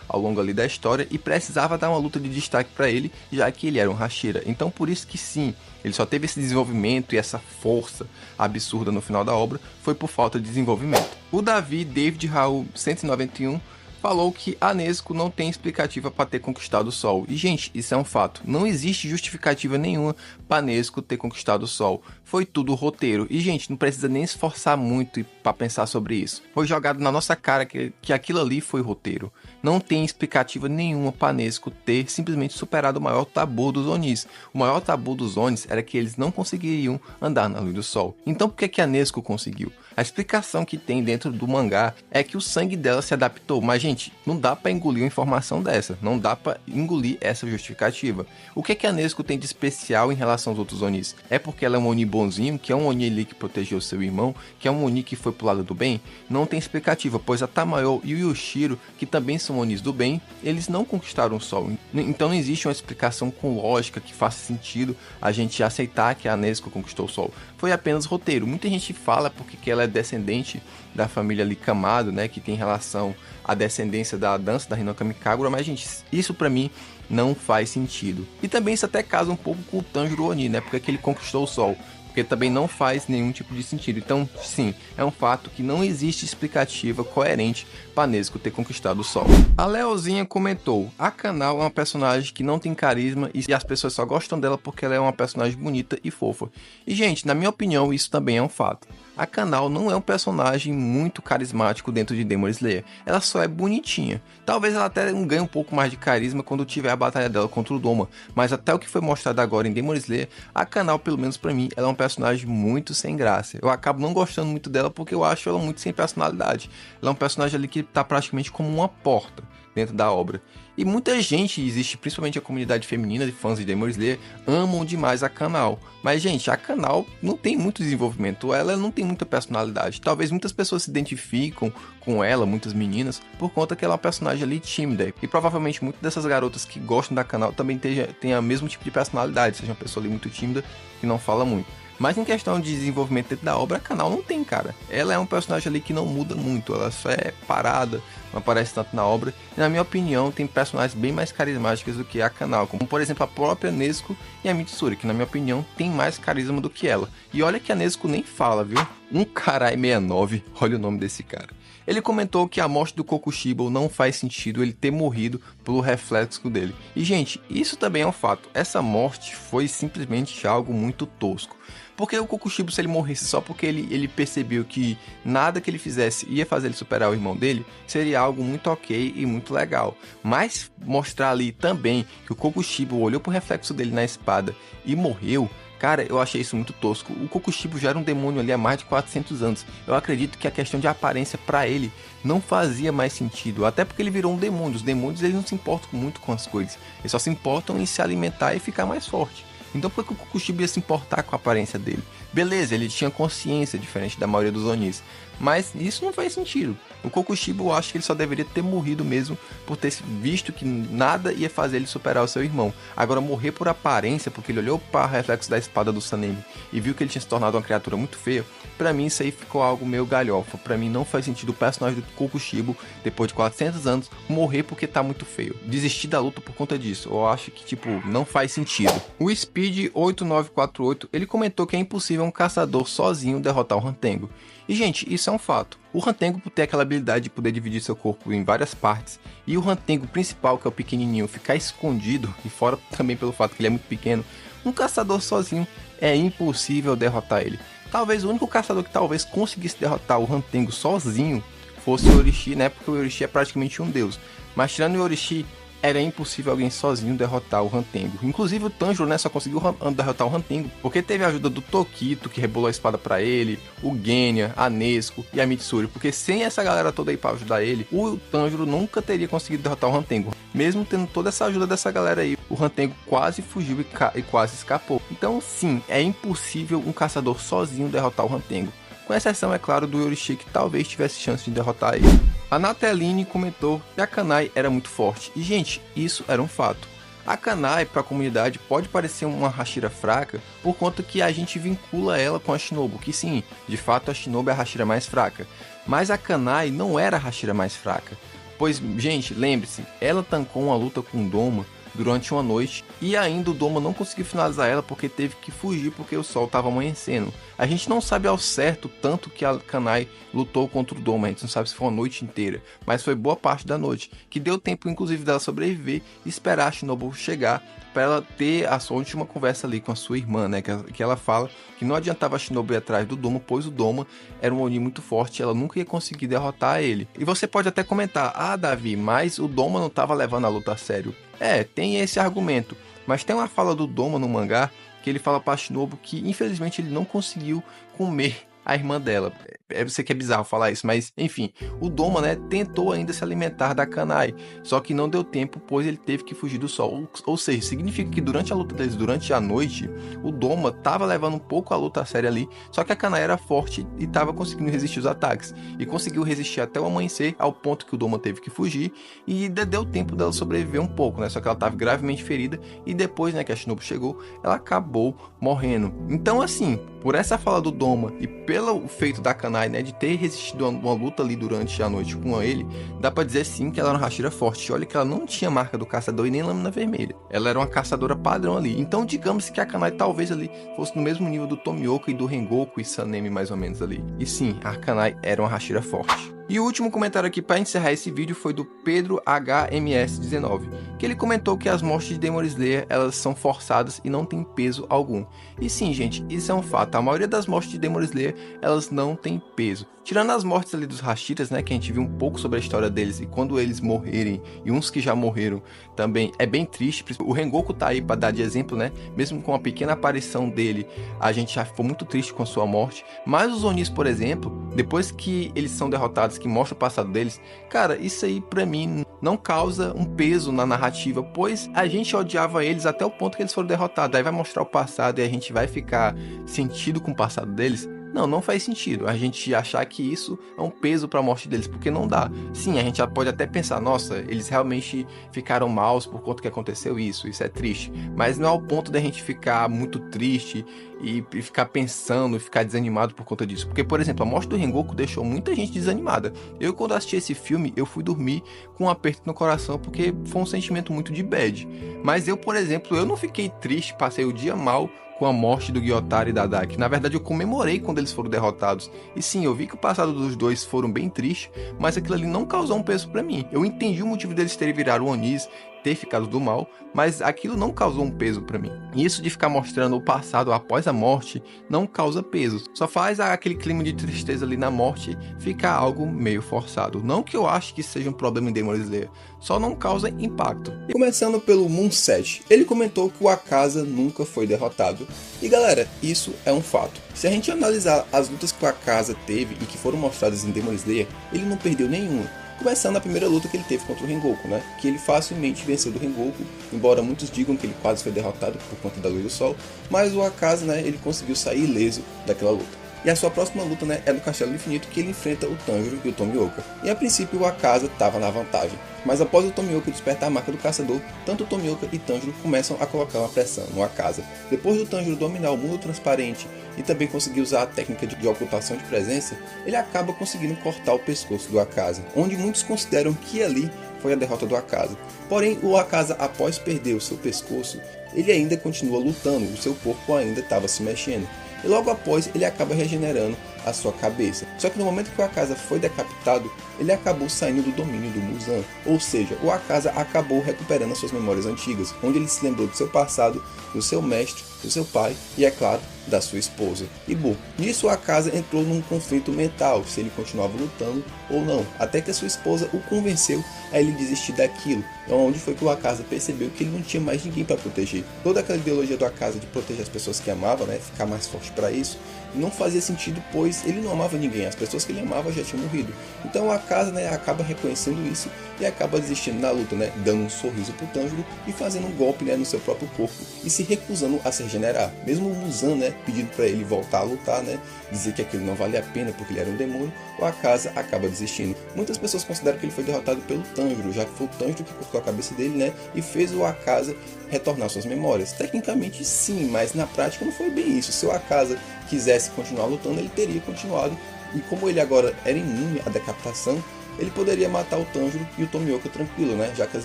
ao longo ali da história e precisava dar uma luta de destaque para ele, já que ele era um Hashira. Então por isso que sim, ele só teve esse desenvolvimento e essa força absurda no final da obra, foi por falta de desenvolvimento. O David Raul 191 falou que a Nezuko não tem explicativa para ter conquistado o Sol. E gente, isso é um fato. Não existe justificativa nenhuma para Nezuko ter conquistado o Sol. Foi tudo roteiro. E gente, não precisa nem esforçar muito para pensar sobre isso. Foi jogado na nossa cara que aquilo ali foi roteiro. Não tem explicativa nenhuma para Nezuko ter simplesmente superado o maior tabu dos Onis. O maior tabu dos Onis era que eles não conseguiriam andar na luz do Sol. Então por que a Nezuko conseguiu? A explicação que tem dentro do mangá é que o sangue dela se adaptou. Mas gente, não dá pra engolir uma informação dessa, não dá pra engolir essa justificativa. O que a Nezuko tem de especial em relação aos outros Onis? É porque ela é um Oni bonzinho, que é um Oni ali que protegeu seu irmão, que é um Oni que foi pro lado do bem? Não tem explicativa, pois a Tamayo e o Yushiro, que também são Onis do bem, eles não conquistaram o Sol. Então não existe uma explicação com lógica que faça sentido a gente aceitar que a Nezuko conquistou o Sol. Foi apenas roteiro. Muita gente fala porque ela é descendente da família ali Kamado, né, que tem relação à descendência da dança da Hinoka Mikagura, mas gente, isso pra mim não faz sentido. E também isso até casa um pouco com o Tanjiro Oni, né, porque ele conquistou o Sol, porque também não faz nenhum tipo de sentido. Então, sim, é um fato que não existe explicativa coerente para Nezuko ter conquistado o Sol. A Leozinha comentou: a Kanao é uma personagem que não tem carisma e as pessoas só gostam dela porque ela é uma personagem bonita e fofa. E, gente, na minha opinião, isso também é um fato. A Kanao não é um personagem muito carismático dentro de Demon Slayer. Ela só é bonitinha. Talvez ela até ganhe um pouco mais de carisma quando tiver a batalha dela contra o Doma. Mas até o que foi mostrado agora em Demon Slayer, a Kanao, pelo menos pra mim, ela é um personagem muito sem graça. Eu acabo não gostando muito dela porque eu acho ela muito sem personalidade. Ela é um personagem ali que tá praticamente como uma porta dentro da obra. E muita gente, existe principalmente a comunidade feminina de fãs de Demon Slayer, amam demais a Kanao. Mas, gente, a Kanao não tem muito desenvolvimento, ela não tem muita personalidade. Talvez muitas pessoas se identificam com ela, muitas meninas, por conta que ela é uma personagem ali tímida. E provavelmente muitas dessas garotas que gostam da Kanao também tenham o mesmo tipo de personalidade, seja uma pessoa ali muito tímida que não fala muito. Mas em questão de desenvolvimento dentro da obra, a Kanao não tem, cara. Ela é um personagem ali que não muda muito, ela só é parada, não aparece tanto na obra. E na minha opinião, tem personagens bem mais carismáticas do que a Kanao, como por exemplo a própria Nezuko e a Mitsuri, que na minha opinião tem mais carisma do que ela. E olha que a Nezuko nem fala, viu? Um carai 69, olha o nome desse cara. Ele comentou que a morte do Kokushibo não faz sentido ele ter morrido pelo reflexo dele. E gente, isso também é um fato. Essa morte foi simplesmente algo muito tosco. Porque o Kokushibo, se ele morresse só porque ele percebeu que nada que ele fizesse ia fazer ele superar o irmão dele, seria algo muito ok e muito legal. Mas mostrar ali também que o Kokushibo olhou pro reflexo dele na espada e morreu, cara, eu achei isso muito tosco. O Kokushibo já era um demônio ali há mais de 400 anos. Eu acredito que a questão de aparência pra ele não fazia mais sentido. Até porque ele virou um demônio. Os demônios eles não se importam muito com as coisas. Eles só se importam em se alimentar e ficar mais forte. Então por que o Kokushibo ia se importar com a aparência dele? Beleza, ele tinha consciência, diferente da maioria dos Onis. Mas isso não faz sentido. O Kokushibo, eu acho que ele só deveria ter morrido mesmo por ter visto que nada ia fazer ele superar o seu irmão. Agora, morrer por aparência, porque ele olhou para o reflexo da espada do Sanemi e viu que ele tinha se tornado uma criatura muito feia, pra mim isso aí ficou algo meio galhofa. Pra mim não faz sentido o personagem do Kokushibo, depois de 400 anos, morrer porque tá muito feio. Desistir da luta por conta disso. Eu acho que, tipo, não faz sentido. O Speed 8948, ele comentou que é impossível um caçador sozinho derrotar o Hantengo. E, gente, isso é um fato. O Hantengo, por ter aquela habilidade de poder dividir seu corpo em várias partes, e o Hantengo principal, que é o pequenininho, ficar escondido, e fora também pelo fato que ele é muito pequeno, um caçador sozinho é impossível derrotar ele. Talvez o único caçador que talvez conseguisse derrotar o Hantengo sozinho fosse o Yorishi, né? Porque o Yorishi é praticamente um deus. Mas tirando o Yorishi, era impossível alguém sozinho derrotar o Hantengo. Inclusive o Tanjiro, né, só conseguiu derrotar o Hantengo porque teve a ajuda do Tokito, que rebolou a espada pra ele, o Genya, a Nezuko e a Mitsuri. Porque sem essa galera toda aí pra ajudar ele, o Tanjiro nunca teria conseguido derrotar o Hantengo. Mesmo tendo toda essa ajuda dessa galera aí, o Hantengo quase fugiu e quase escapou. Então sim, é impossível um caçador sozinho derrotar o Hantengo. Com exceção, é claro, do Yorishi, que talvez tivesse chance de derrotar ele. A Nateline comentou que a Kanai era muito forte. E, gente, isso era um fato. A Kanai, para a comunidade, pode parecer uma Hashira fraca, por conta que a gente vincula ela com a Shinobu, que sim, de fato a Shinobu é a Hashira mais fraca. Mas a Kanai não era a Hashira mais fraca. Pois, gente, lembre-se, ela tancou uma luta com o Doma durante uma noite e ainda o Doma não conseguiu finalizar ela porque teve que fugir porque o sol estava amanhecendo. A gente não sabe ao certo tanto que a Kanai lutou contra o Doma, a gente não sabe se foi uma noite inteira, mas foi boa parte da noite, que deu tempo inclusive dela sobreviver e esperar a Shinobu chegar para ela ter a sua última conversa ali com a sua irmã, né, que ela fala que não adiantava a Shinobu ir atrás do Doma, pois o Doma era um Oni muito forte e ela nunca ia conseguir derrotar ele. E você pode até comentar, ah Davi, mas o Doma não estava levando a luta a sério. É, tem esse argumento, mas tem uma fala do Doma no mangá que ele fala pra Shinobu que infelizmente ele não conseguiu comer a irmã dela. Eu sei que é bizarro falar isso, mas enfim, o Doma, né, tentou ainda se alimentar da Kanai, só que não deu tempo, pois ele teve que fugir do sol. Ou seja, significa que durante a luta deles, durante a noite, o Doma tava levando um pouco a luta a sério ali, só que a Kanai era forte e tava conseguindo resistir os ataques, e conseguiu resistir até o amanhecer, ao ponto que o Doma teve que fugir, e deu tempo dela sobreviver um pouco, né, só que ela tava gravemente ferida, e depois, né, que a Shinobu chegou, ela acabou morrendo. Então, assim, por essa fala do Doma, e pelo feito da Kanai, né, de ter resistido a uma luta ali durante a noite com ele, dá pra dizer sim que ela era uma Hashira forte. Olha que ela não tinha marca do caçador e nem lâmina vermelha. Ela era uma caçadora padrão ali. Então digamos que a Kanai talvez ali fosse no mesmo nível do Tomioka e do Rengoku e Sanemi mais ou menos ali. E sim, a Kanai era uma Hashira forte. E o último comentário aqui para encerrar esse vídeo foi do Pedro HMS19, que ele comentou que as mortes de Demon Slayer, elas são forçadas e não tem peso algum. E sim, gente, isso é um fato. A maioria das mortes de Demon Slayer, elas não tem peso. Tirando as mortes ali dos Hashiras, né, que a gente viu um pouco sobre a história deles e quando eles morrerem, e uns que já morreram, também é bem triste. O Rengoku tá aí para dar de exemplo, né, mesmo com a pequena aparição dele, a gente já ficou muito triste com a sua morte. Mas os Onis, por exemplo, depois que eles são derrotados, que mostra o passado deles, cara, isso aí pra mim não causa um peso na narrativa, pois a gente odiava eles até o ponto que eles foram derrotados. Aí vai mostrar o passado e a gente vai ficar sentido com o passado deles. Não faz sentido a gente achar que isso é um peso para a morte deles, porque não dá. Sim, a gente já pode até pensar, nossa, eles realmente ficaram maus por conta que aconteceu isso é triste. Mas não é ao ponto da gente ficar muito triste e ficar pensando, e ficar desanimado por conta disso. Porque, por exemplo, a morte do Rengoku deixou muita gente desanimada. Eu, quando assisti esse filme, eu fui dormir com um aperto no coração, porque foi um sentimento muito de bad. Mas eu, por exemplo, eu não fiquei triste, passei o dia mal com a morte do Gyotaro e da Daki. Na verdade, eu comemorei quando eles foram derrotados. E sim, eu vi que o passado dos dois foram bem triste, mas aquilo ali não causou um peso pra mim. Eu entendi o motivo deles terem virado Onis, ter ficado do mal, mas aquilo não causou um peso pra mim. E isso de ficar mostrando o passado após a morte não causa peso. Só faz aquele clima de tristeza ali na morte ficar algo meio forçado. Não que eu ache que seja um problema em Demon Slayer, só não causa impacto.
E começando pelo Moonset, ele comentou que o Akaza nunca foi derrotado. E galera, isso é um fato. Se a gente analisar as lutas que o Akaza teve e que foram mostradas em Demon Slayer, ele não perdeu nenhuma. Começando a primeira luta que ele teve contra o Rengoku, né? Que ele facilmente venceu do Rengoku, embora muitos digam que ele quase foi derrotado por conta da luz do sol, mas o Akaza, né, ele conseguiu sair ileso daquela luta. E a sua próxima luta, né, é no Castelo do Infinito, que ele enfrenta o Tanjiro e o Tomioka. E a princípio o Akaza estava na vantagem, mas após o Tomioka despertar a marca do caçador, tanto o Tomioka e Tanjiro começam a colocar uma pressão no Akaza. Depois do Tanjiro dominar o mundo transparente e também conseguir usar a técnica de ocultação de presença, ele acaba conseguindo cortar o pescoço do Akaza, onde muitos consideram que ali foi a derrota do Akaza. Porém, o Akaza, após perder o seu pescoço, ele ainda continua lutando, o seu corpo ainda estava se mexendo. E logo após ele acaba regenerando a sua cabeça. Só que no momento que o Akaza foi decapitado, ele acabou saindo do domínio do Muzan. Ou seja, o Akaza acabou recuperando as suas memórias antigas, onde ele se lembrou do seu passado, do seu mestre, do seu pai e, é claro, da sua esposa. E bom, nisso o Akaza entrou num conflito mental, se ele continuava lutando ou não, até que a sua esposa o convenceu a ele desistir daquilo, onde foi que o Akaza percebeu que ele não tinha mais ninguém para proteger. Toda aquela ideologia do Akaza de proteger as pessoas que amava, né, ficar mais forte para isso, não fazia sentido, pois ele não amava ninguém, as pessoas que ele amava já tinham morrido. Então o Akaza, né, acaba reconhecendo isso e acaba desistindo da luta, né, dando um sorriso pro Tanjiro e fazendo um golpe, né, no seu próprio corpo e se recusando a se regenerar. Mesmo o Muzan, né, pedindo para ele voltar a lutar, né, dizer que aquilo não valia a pena porque ele era um demônio, o Akaza acaba desistindo. Muitas pessoas consideram que ele foi derrotado pelo Tanjiro, já que foi o Tanjiro que cortou a cabeça dele, né, e fez o Akaza retornar suas memórias. Tecnicamente sim, mas na prática não foi bem isso. Se o Akaza quisesse continuar lutando, ele teria continuado, e como ele agora era imune à decapitação, ele poderia matar o Tanjiro e o Tomioka tranquilo, né? Já que as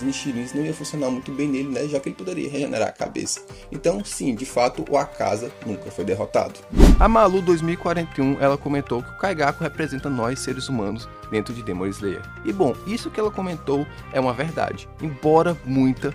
Nishirins não ia funcionar muito bem nele, né? Já que ele poderia regenerar a cabeça. Então, sim, de fato, o Akaza nunca foi derrotado.
A Malu 2041, ela comentou que o Kaigaku representa nós, seres humanos, dentro de Demon Slayer. E bom, isso que ela comentou é uma verdade, embora muita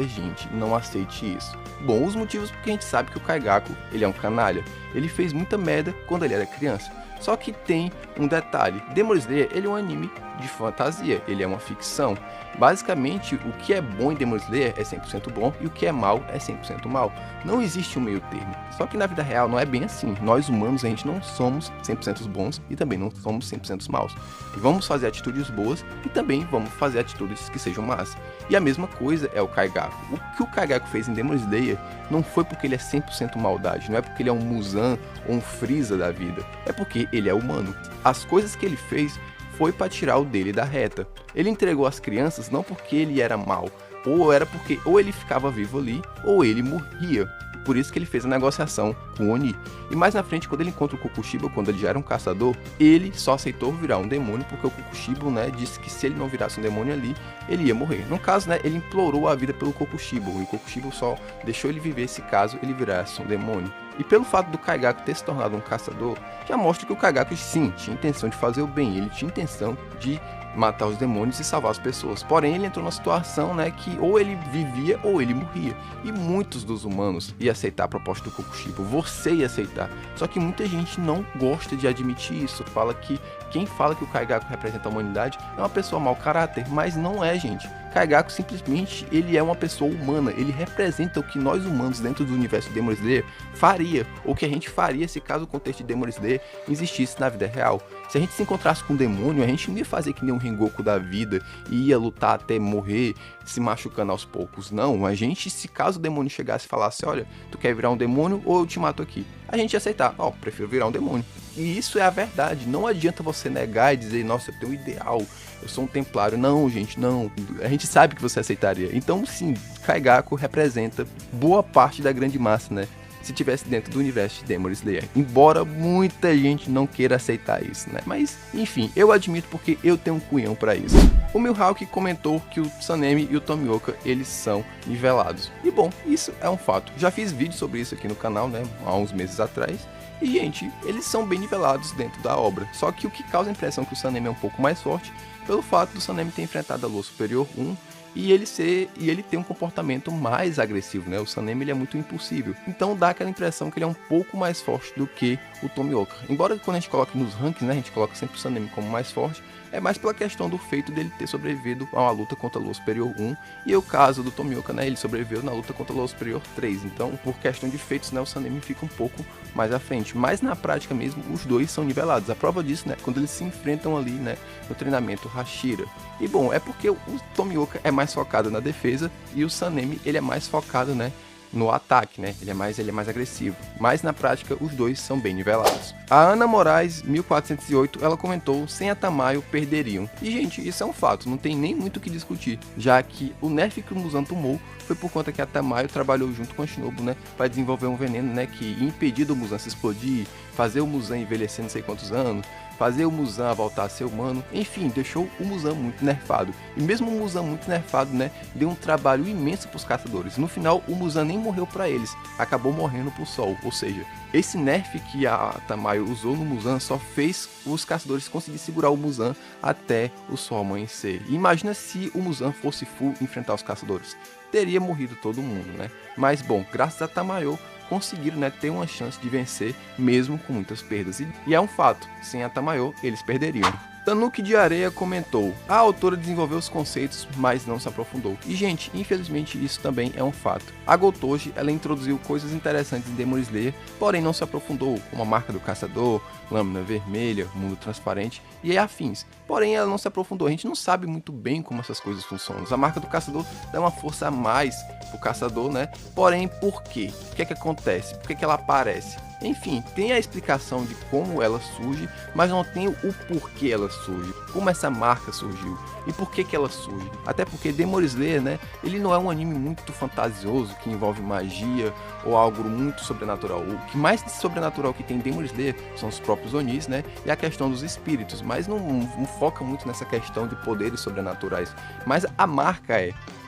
gente não aceite isso. Bom, os motivos porque a gente sabe que o Kaigaku, ele é um canalha. Ele fez muita merda quando ele era criança. Só que tem um detalhe, Demon Slayer ele é um anime de fantasia, ele é uma ficção. Basicamente, o que é bom em Demon Slayer é 100% bom e o que é mal é 100% mal. Não existe um meio termo. Só que na vida real não é bem assim. Nós humanos, a gente não somos 100% bons e também não somos 100% maus. E vamos fazer atitudes boas e também vamos fazer atitudes que sejam más. E a mesma coisa é o Kaigaku. O que o Kaigaku fez em Demon Slayer não foi porque ele é 100% maldade, não é porque ele é um Muzan ou um Frieza da vida. É porque ele é humano. As coisas que ele fez foi para tirar o dele da reta. Ele entregou as crianças não porque ele era mau, ou era porque ou ele ficava vivo ali, ou ele morria. Por isso que ele fez a negociação com o Oni. E mais na frente, quando ele encontra o Kokushibo, quando ele já era um caçador, ele só aceitou virar um demônio porque o Kokushibo, né, disse que se ele não virasse um demônio ali, ele ia morrer. No caso, né, ele implorou a vida pelo Kokushibo, e o Kokushibo só deixou ele viver se caso ele virasse um demônio. E pelo fato do Kaigaku ter se tornado um caçador, já mostra que o Kaigaku sim tinha intenção de fazer o bem, ele tinha intenção de matar os demônios e salvar as pessoas. Porém, ele entrou numa situação, né, que ou ele vivia ou ele morria. E muitos dos humanos iam aceitar a proposta do Kokushibo, você ia aceitar. Só que muita gente não gosta de admitir isso, fala que quem fala que o Kaigaku representa a humanidade é uma pessoa mau caráter, mas não é, gente. Kaigaku simplesmente ele é uma pessoa humana, ele representa o que nós humanos dentro do universo de Demon Slayer faria, ou que a gente faria se caso o contexto de Demon Slayer existisse na vida real. Se a gente se encontrasse com um demônio, a gente não ia fazer que nem um Rengoku da vida e ia lutar até morrer, se machucando aos poucos. Não, a gente, se caso o demônio chegasse e falasse, olha, tu quer virar um demônio ou eu te mato aqui? A gente ia aceitar, prefiro virar um demônio. E isso é a verdade, não adianta você negar e dizer, nossa, eu tenho um ideal, eu sou um templário. Não, gente, não. A gente sabe que você aceitaria. Então, sim, Kaigaku representa boa parte da grande massa, né? Se tivesse dentro do universo de Demon Slayer. Embora muita gente não queira aceitar isso, né? Mas, enfim, eu admito porque eu tenho um cunhão pra isso. O Mihawk comentou que o Sanemi e o Tomioka, eles são nivelados. E bom, isso é um fato. Já fiz vídeo sobre isso aqui no canal, né? Há uns meses atrás. E, gente, eles são bem nivelados dentro da obra. Só que o que causa a impressão que o Sanemi é um pouco mais forte, pelo fato do Sanemi ter enfrentado a Lua Superior 1 e ele ter um comportamento mais agressivo, né? O Sanemi ele é muito impulsivo. Então dá aquela impressão que ele é um pouco mais forte do que o Tomioka. Embora quando a gente coloque nos rankings, né, a gente coloca sempre o Sanemi como mais forte, é mais pela questão do feito dele ter sobrevivido a uma luta contra a Lua Superior 1 e o caso do Tomioka, né, ele sobreviveu na luta contra a Lua Superior 3. Então, por questão de feitos, né, o Sanemi fica um pouco mais à frente. Mas na prática mesmo, os dois são nivelados. A prova disso, né, quando eles se enfrentam ali, né, no treinamento Hashira. E bom, é porque o Tomioka é mais focado na defesa e o Sanemi, ele é mais focado, né, no ataque, né? Ele é mais agressivo. Mas na prática, os dois são bem nivelados. A Ana Moraes, 1408, ela comentou: sem a Tamayo, perderiam. E, gente, isso é um fato, não tem nem muito o que discutir, já que o nerf que o Muzan tomou foi por conta que a Tamayo trabalhou junto com a Shinobu, né, para desenvolver um veneno, né, que ia impedir do Muzan se explodir, fazer o Muzan envelhecer não sei quantos anos, fazer o Muzan voltar a ser humano, enfim, deixou o Muzan muito nerfado. E mesmo o Muzan muito nerfado, né, deu um trabalho imenso para os caçadores. No final, o Muzan nem morreu para eles, acabou morrendo pro sol. Ou seja, esse nerf que a Tamayo usou no Muzan só fez os caçadores conseguirem segurar o Muzan até o sol amanhecer. E imagina se o Muzan fosse full enfrentar os caçadores. Teria morrido todo mundo, né? Mas bom, graças a Tamayo, conseguiram, né, ter uma chance de vencer mesmo com muitas perdas. E é um fato, sem a Tamayo, eles perderiam. Tanuki de Areia comentou: a autora desenvolveu os conceitos, mas não se aprofundou. E, gente, infelizmente isso também é um fato. A Gotoji, ela introduziu coisas interessantes em Demon Slayer, porém não se aprofundou, como a marca do caçador, lâmina vermelha, mundo transparente e afins. Porém, ela não se aprofundou, a gente não sabe muito bem como essas coisas funcionam. A marca do caçador dá uma força a mais pro caçador, né? Porém, por quê? O que é que acontece? Por que é que ela aparece? Enfim, tem a explicação de como ela surge, mas não tem o porquê ela surge, como essa marca surgiu e por que ela surge. Até porque Demon Slayer, né, ele não é um anime muito fantasioso, que envolve magia ou algo muito sobrenatural. O que mais de sobrenatural que tem em Demon Slayer são os próprios Onis, né, e a questão dos espíritos, mas não foca muito nessa questão de poderes sobrenaturais. Mas a marca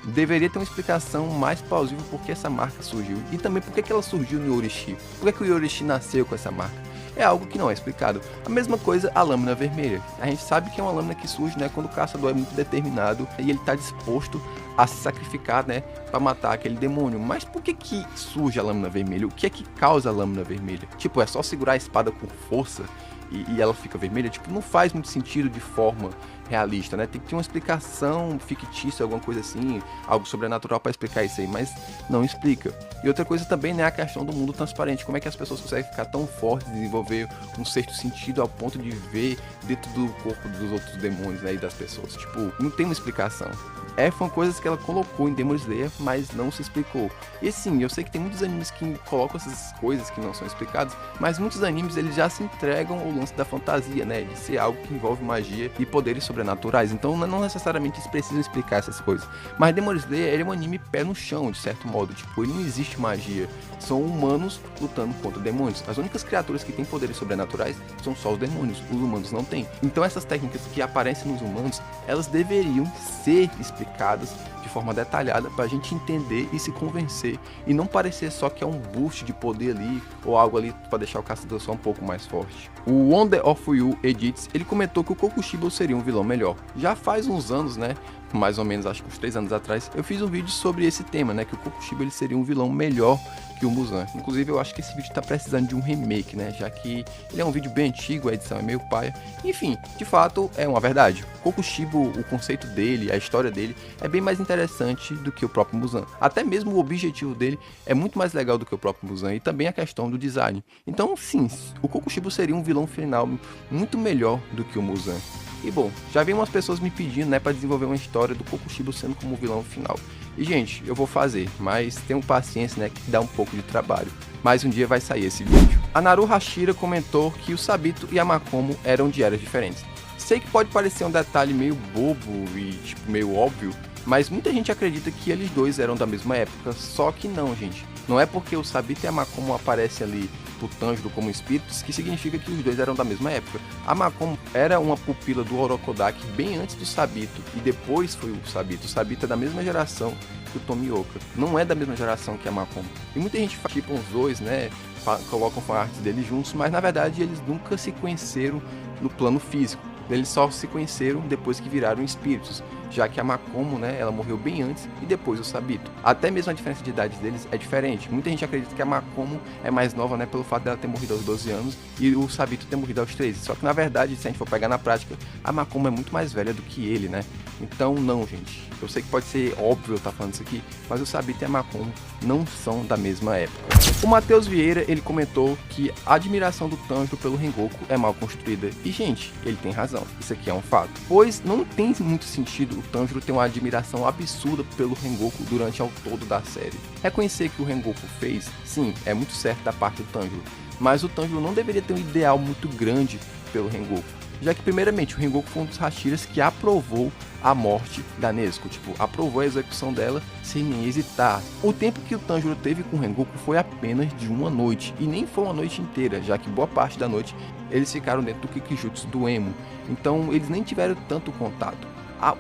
deveria ter uma explicação mais plausível por que essa marca surgiu. E também por que ela surgiu no Yorishi. Por que o Yorishi nasceu com essa marca. É algo que não é explicado. A mesma coisa a lâmina vermelha. A gente sabe que é uma lâmina que surge, né, quando o caçador é muito determinado e ele está disposto a se sacrificar, né, para matar aquele demônio. Mas por que surge a lâmina vermelha? O que é que causa a lâmina vermelha? Tipo, é só segurar a espada com força e ela fica vermelha? Tipo, não faz muito sentido de forma realista, né? Tem que ter uma explicação fictícia, alguma coisa assim, algo sobrenatural para explicar isso aí, mas não explica. E outra coisa também, né, a questão do mundo transparente. Como é que as pessoas conseguem ficar tão fortes, desenvolver um certo sentido ao ponto de ver dentro do corpo dos outros demônios, né, e das pessoas? Tipo, não tem uma explicação. Foram coisas que ela colocou em Demon Slayer, mas não se explicou. E sim, eu sei que tem muitos animes que colocam essas coisas que não são explicadas, mas muitos animes eles já se entregam ao lance da fantasia, né, de ser algo que envolve magia e poderes sobrenaturais. Então não necessariamente eles precisam explicar essas coisas. Mas Demon Slayer ele é um anime pé no chão, de certo modo. Tipo, ele não existe magia. São humanos lutando contra demônios. As únicas criaturas que têm poderes sobrenaturais são só os demônios. Os humanos não têm. Então essas técnicas que aparecem nos humanos, elas deveriam ser explicadas de forma detalhada para a gente entender e se convencer e não parecer só que é um boost de poder ali ou algo ali para deixar o caçador só um pouco mais forte. O Wonder of You Edits, ele comentou que o Kokushibo seria um vilão melhor. Já faz uns anos, né, mais ou menos acho que uns 3 anos atrás, eu fiz um vídeo sobre esse tema, né, que o Kokushibo ele seria um vilão melhor que o Muzan. Inclusive eu acho que esse vídeo tá precisando de um remake, né, já que ele é um vídeo bem antigo, a edição é meio paia. Enfim, de fato é uma verdade. O Kokushibo, o conceito dele, a história dele é bem mais interessante do que o próprio Muzan. Até mesmo o objetivo dele é muito mais legal do que o próprio Muzan e também a questão do design. Então sim, o Kokushibo seria um vilão final muito melhor do que o Muzan. E bom, já vi umas pessoas me pedindo, né, para desenvolver uma história do Kokushibo sendo como vilão final. E gente, eu vou fazer, mas tenham paciência, né, que dá um pouco de trabalho. Mas um dia vai sair esse vídeo. A Naru Hashira comentou que o Sabito e a Makomo eram de eras diferentes. Sei que pode parecer um detalhe meio bobo e tipo meio óbvio, mas muita gente acredita que eles dois eram da mesma época, só que não, gente. Não é porque o Sabito e a Makomo aparecem ali pro Tanjiro como espíritos que significa que os dois eram da mesma época. A Makomo era uma pupila do Orokodaki bem antes do Sabito e depois foi o Sabito. O Sabito é da mesma geração que o Tomioka, não é da mesma geração que a Makomo. E muita gente tipo os dois, né, colocam fanarts deles juntos, mas na verdade eles nunca se conheceram no plano físico. Eles só se conheceram depois que viraram espíritos, já que a Makomo, né, ela morreu bem antes e depois o Sabito. Até mesmo a diferença de idade deles é diferente. Muita gente acredita que a Makomo é mais nova, né, pelo fato dela ter morrido aos 12 anos e o Sabito ter morrido aos 13. Só que na verdade, se a gente for pegar na prática, a Makomo é muito mais velha do que ele, né? Então não, gente. Eu sei que pode ser óbvio eu estar falando isso aqui, mas o Sabito e a Makomo não são da mesma época. O Matheus Vieira, ele comentou que a admiração do Tanjiro pelo Rengoku é mal construída. E gente, ele tem razão. Isso aqui é um fato. Pois não tem muito sentido o Tanjiro tem uma admiração absurda pelo Rengoku durante ao todo da série. Reconhecer que o Rengoku fez, sim, é muito certo da parte do Tanjiro, mas o Tanjiro não deveria ter um ideal muito grande pelo Rengoku, já que primeiramente o Rengoku foi um dos Hashiras que aprovou a morte da Nezuko, tipo, aprovou a execução dela sem nem hesitar. O tempo que o Tanjiro teve com o Rengoku foi apenas de uma noite, e nem foi uma noite inteira, já que boa parte da noite eles ficaram dentro do Kikijutsu do Emo, então eles nem tiveram tanto contato.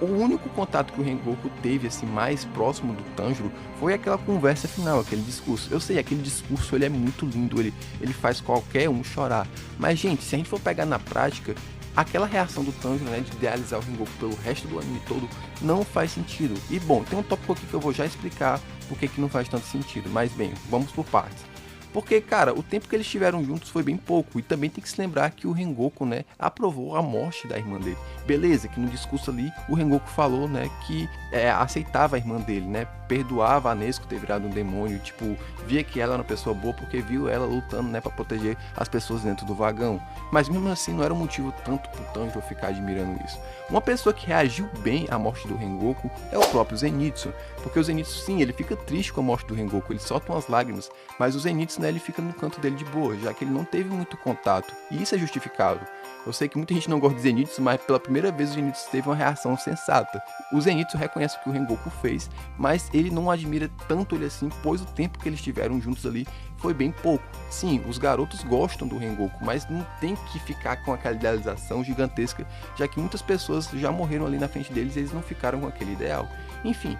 O único contato que o Rengoku teve assim mais próximo do Tanjiro foi aquela conversa final, aquele discurso. Eu sei, aquele discurso ele é muito lindo, ele faz qualquer um chorar. Mas gente, se a gente for pegar na prática, aquela reação do Tanjiro, né, de idealizar o Rengoku pelo resto do anime todo, não faz sentido. E bom, tem um tópico aqui que eu vou já explicar porque que não faz tanto sentido. Mas bem, vamos por partes. Porque, cara, o tempo que eles estiveram juntos foi bem pouco. E também tem que se lembrar que o Rengoku, né, aprovou a morte da irmã dele. Beleza, que no discurso ali, o Rengoku falou, né, que aceitava a irmã dele, né, perdoava a Nezuko ter virado um demônio, tipo, via que ela era uma pessoa boa porque viu ela lutando, né, pra proteger as pessoas dentro do vagão. Mas mesmo assim, não era um motivo tanto pro Tanjiro ficar admirando isso. Uma pessoa que reagiu bem à morte do Rengoku é o próprio Zenitsu. Porque o Zenitsu, sim, ele fica triste com a morte do Rengoku, ele solta umas lágrimas, mas o Zenitsu, né, ele fica no canto dele de boa, já que ele não teve muito contato, e isso é justificável. Eu sei que muita gente não gosta de Zenitsu, mas pela primeira vez o Zenitsu teve uma reação sensata. O Zenitsu reconhece o que o Rengoku fez, mas ele não admira tanto ele assim, pois o tempo que eles estiveram juntos ali foi bem pouco. Sim, os garotos gostam do Rengoku, mas não tem que ficar com aquela idealização gigantesca, já que muitas pessoas já morreram ali na frente deles e eles não ficaram com aquele ideal. Enfim,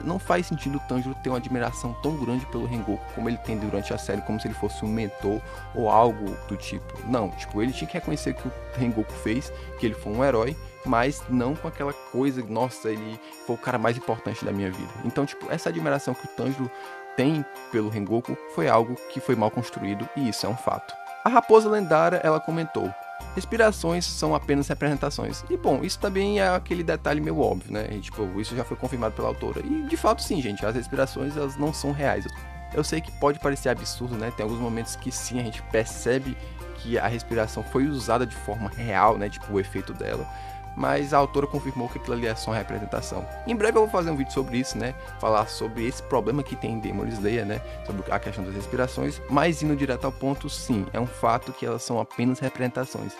não faz sentido o Tanjiro ter uma admiração tão grande pelo Rengoku como ele tem durante a série, como se ele fosse um mentor ou algo do tipo. Não, tipo, ele tinha que reconhecer que o Rengoku fez, que ele foi um herói, mas não com aquela coisa, nossa, ele foi o cara mais importante da minha vida. Então, tipo, essa admiração que o Tanjiro tem pelo Rengoku foi algo que foi mal construído, e isso é um fato. A raposa lendária, ela comentou: respirações são apenas representações. E bom, isso também é aquele detalhe meio óbvio, né? E, tipo, isso já foi confirmado pela autora. E de fato sim, gente, as respirações elas não são reais. Eu sei que pode parecer absurdo, né? Tem alguns momentos que sim, a gente percebe que a respiração foi usada de forma real, né? Tipo, o efeito dela. Mas a autora confirmou que aquilo ali é só uma representação. Em breve eu vou fazer um vídeo sobre isso, né? Falar sobre esse problema que tem em Demon Slayer, né? Sobre a questão das respirações. Mas indo direto ao ponto, sim, é um fato que elas são apenas representações.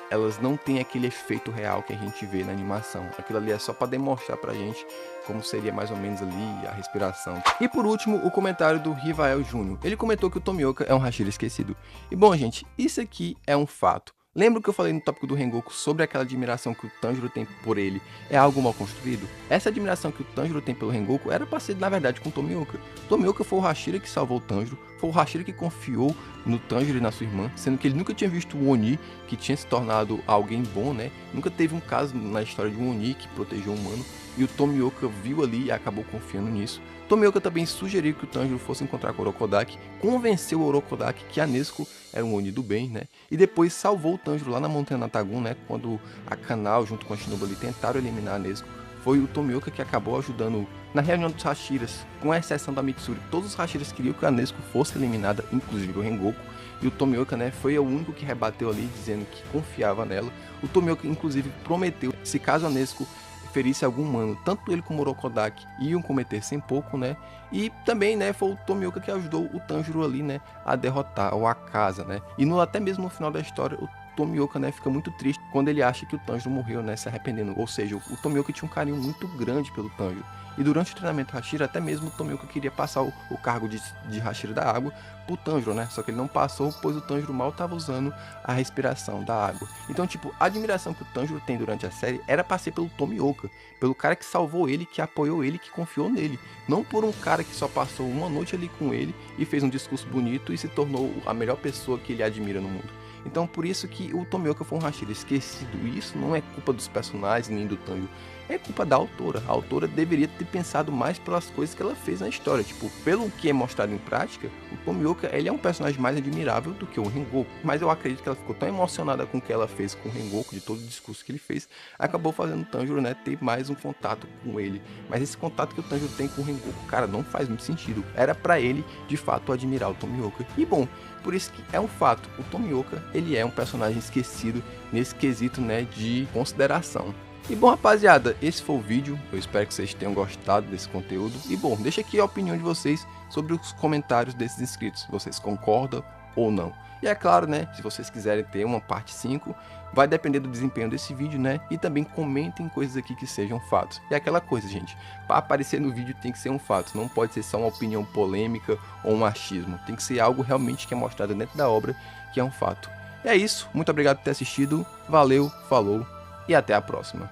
Elas não têm aquele efeito real que a gente vê na animação. Aquilo ali é só para demonstrar pra gente como seria mais ou menos ali a respiração. E por último, o comentário do Rivael Júnior. Ele comentou que o Tomioka é um Hashira esquecido. E bom, gente, isso aqui é um fato. Lembra que eu falei no tópico do Rengoku sobre aquela admiração que o Tanjiro tem por ele é algo mal construído? Essa admiração que o Tanjiro tem pelo Rengoku era pra ser, na verdade, com o Tomioka. Tomioka foi o Hashira que salvou o Tanjiro, foi o Hashira que confiou no Tanjiro e na sua irmã, sendo que ele nunca tinha visto o Oni, que tinha se tornado alguém bom, né? Nunca teve um caso na história de um Oni que protegeu um humano, e o Tomioka viu ali e acabou confiando nisso. Tomioka também sugeriu que o Tanjiro fosse encontrar com o Orokodaki, convenceu o Orokodaki que a Nezuko era um Oni do bem, né? E depois salvou o Tanjiro lá na Montanha Natagun, né? Quando a Kanao junto com a Shinobu ali tentaram eliminar a Nezuko. Foi o Tomioka que acabou ajudando na reunião dos Hashiras, com exceção da Mitsuri. Todos os Hashiras queriam que a Nezuko fosse eliminada, inclusive o Rengoku. E o Tomioka, né, foi o único que rebateu ali, dizendo que confiava nela. O Tomioka, inclusive, prometeu, se caso a Nezuko ferisse algum humano, tanto ele como o Orokodaki iam cometer sem pouco, né? E também, né, foi o Tomioka que ajudou o Tanjiro ali, né, a derrotar o Akaza, né? E até mesmo no final da história, o Tomioka, né, fica muito triste quando ele acha que o Tanjiro morreu, né, se arrependendo. Ou seja, o Tomioka tinha um carinho muito grande pelo Tanjiro. E durante o treinamento Hashira, até mesmo o Tomioka queria passar o cargo de Hashira da água pro Tanjiro, né? Só que ele não passou, pois o Tanjiro mal estava usando a respiração da água. Então, tipo, a admiração que o Tanjiro tem durante a série era pra ser pelo Tomioka, pelo cara que salvou ele, que apoiou ele, que confiou nele. Não por um cara que só passou uma noite ali com ele e fez um discurso bonito e se tornou a melhor pessoa que ele admira no mundo. Então, por isso que o Tomioka foi um Hashira esquecido. E isso não é culpa dos personagens nem do Tanjiro, é culpa da autora. A autora deveria ter pensado mais pelas coisas que ela fez na história. Tipo, pelo que é mostrado em prática, o Tomioka, ele é um personagem mais admirável do que o Rengoku. Mas eu acredito que ela ficou tão emocionada com o que ela fez com o Rengoku, de todo o discurso que ele fez, acabou fazendo o Tanjiro, né, ter mais um contato com ele. Mas esse contato que o Tanjiro tem com o Rengoku, cara, não faz muito sentido. Era pra ele, de fato, admirar o Tomioka. E bom, por isso que é um fato, o Tomioka, ele é um personagem esquecido nesse quesito, né, de consideração. E bom, rapaziada, esse foi o vídeo. Eu espero que vocês tenham gostado desse conteúdo. E bom, deixa aqui a opinião de vocês sobre os comentários desses inscritos. Vocês concordam ou não? E é claro, né, se vocês quiserem ter uma parte 5, vai depender do desempenho desse vídeo, né? E também comentem coisas aqui que sejam fatos. E é aquela coisa, gente, para aparecer no vídeo tem que ser um fato, não pode ser só uma opinião polêmica ou um achismo. Tem que ser algo realmente que é mostrado dentro da obra, que é um fato. E é isso, muito obrigado por ter assistido, valeu, falou e até a próxima.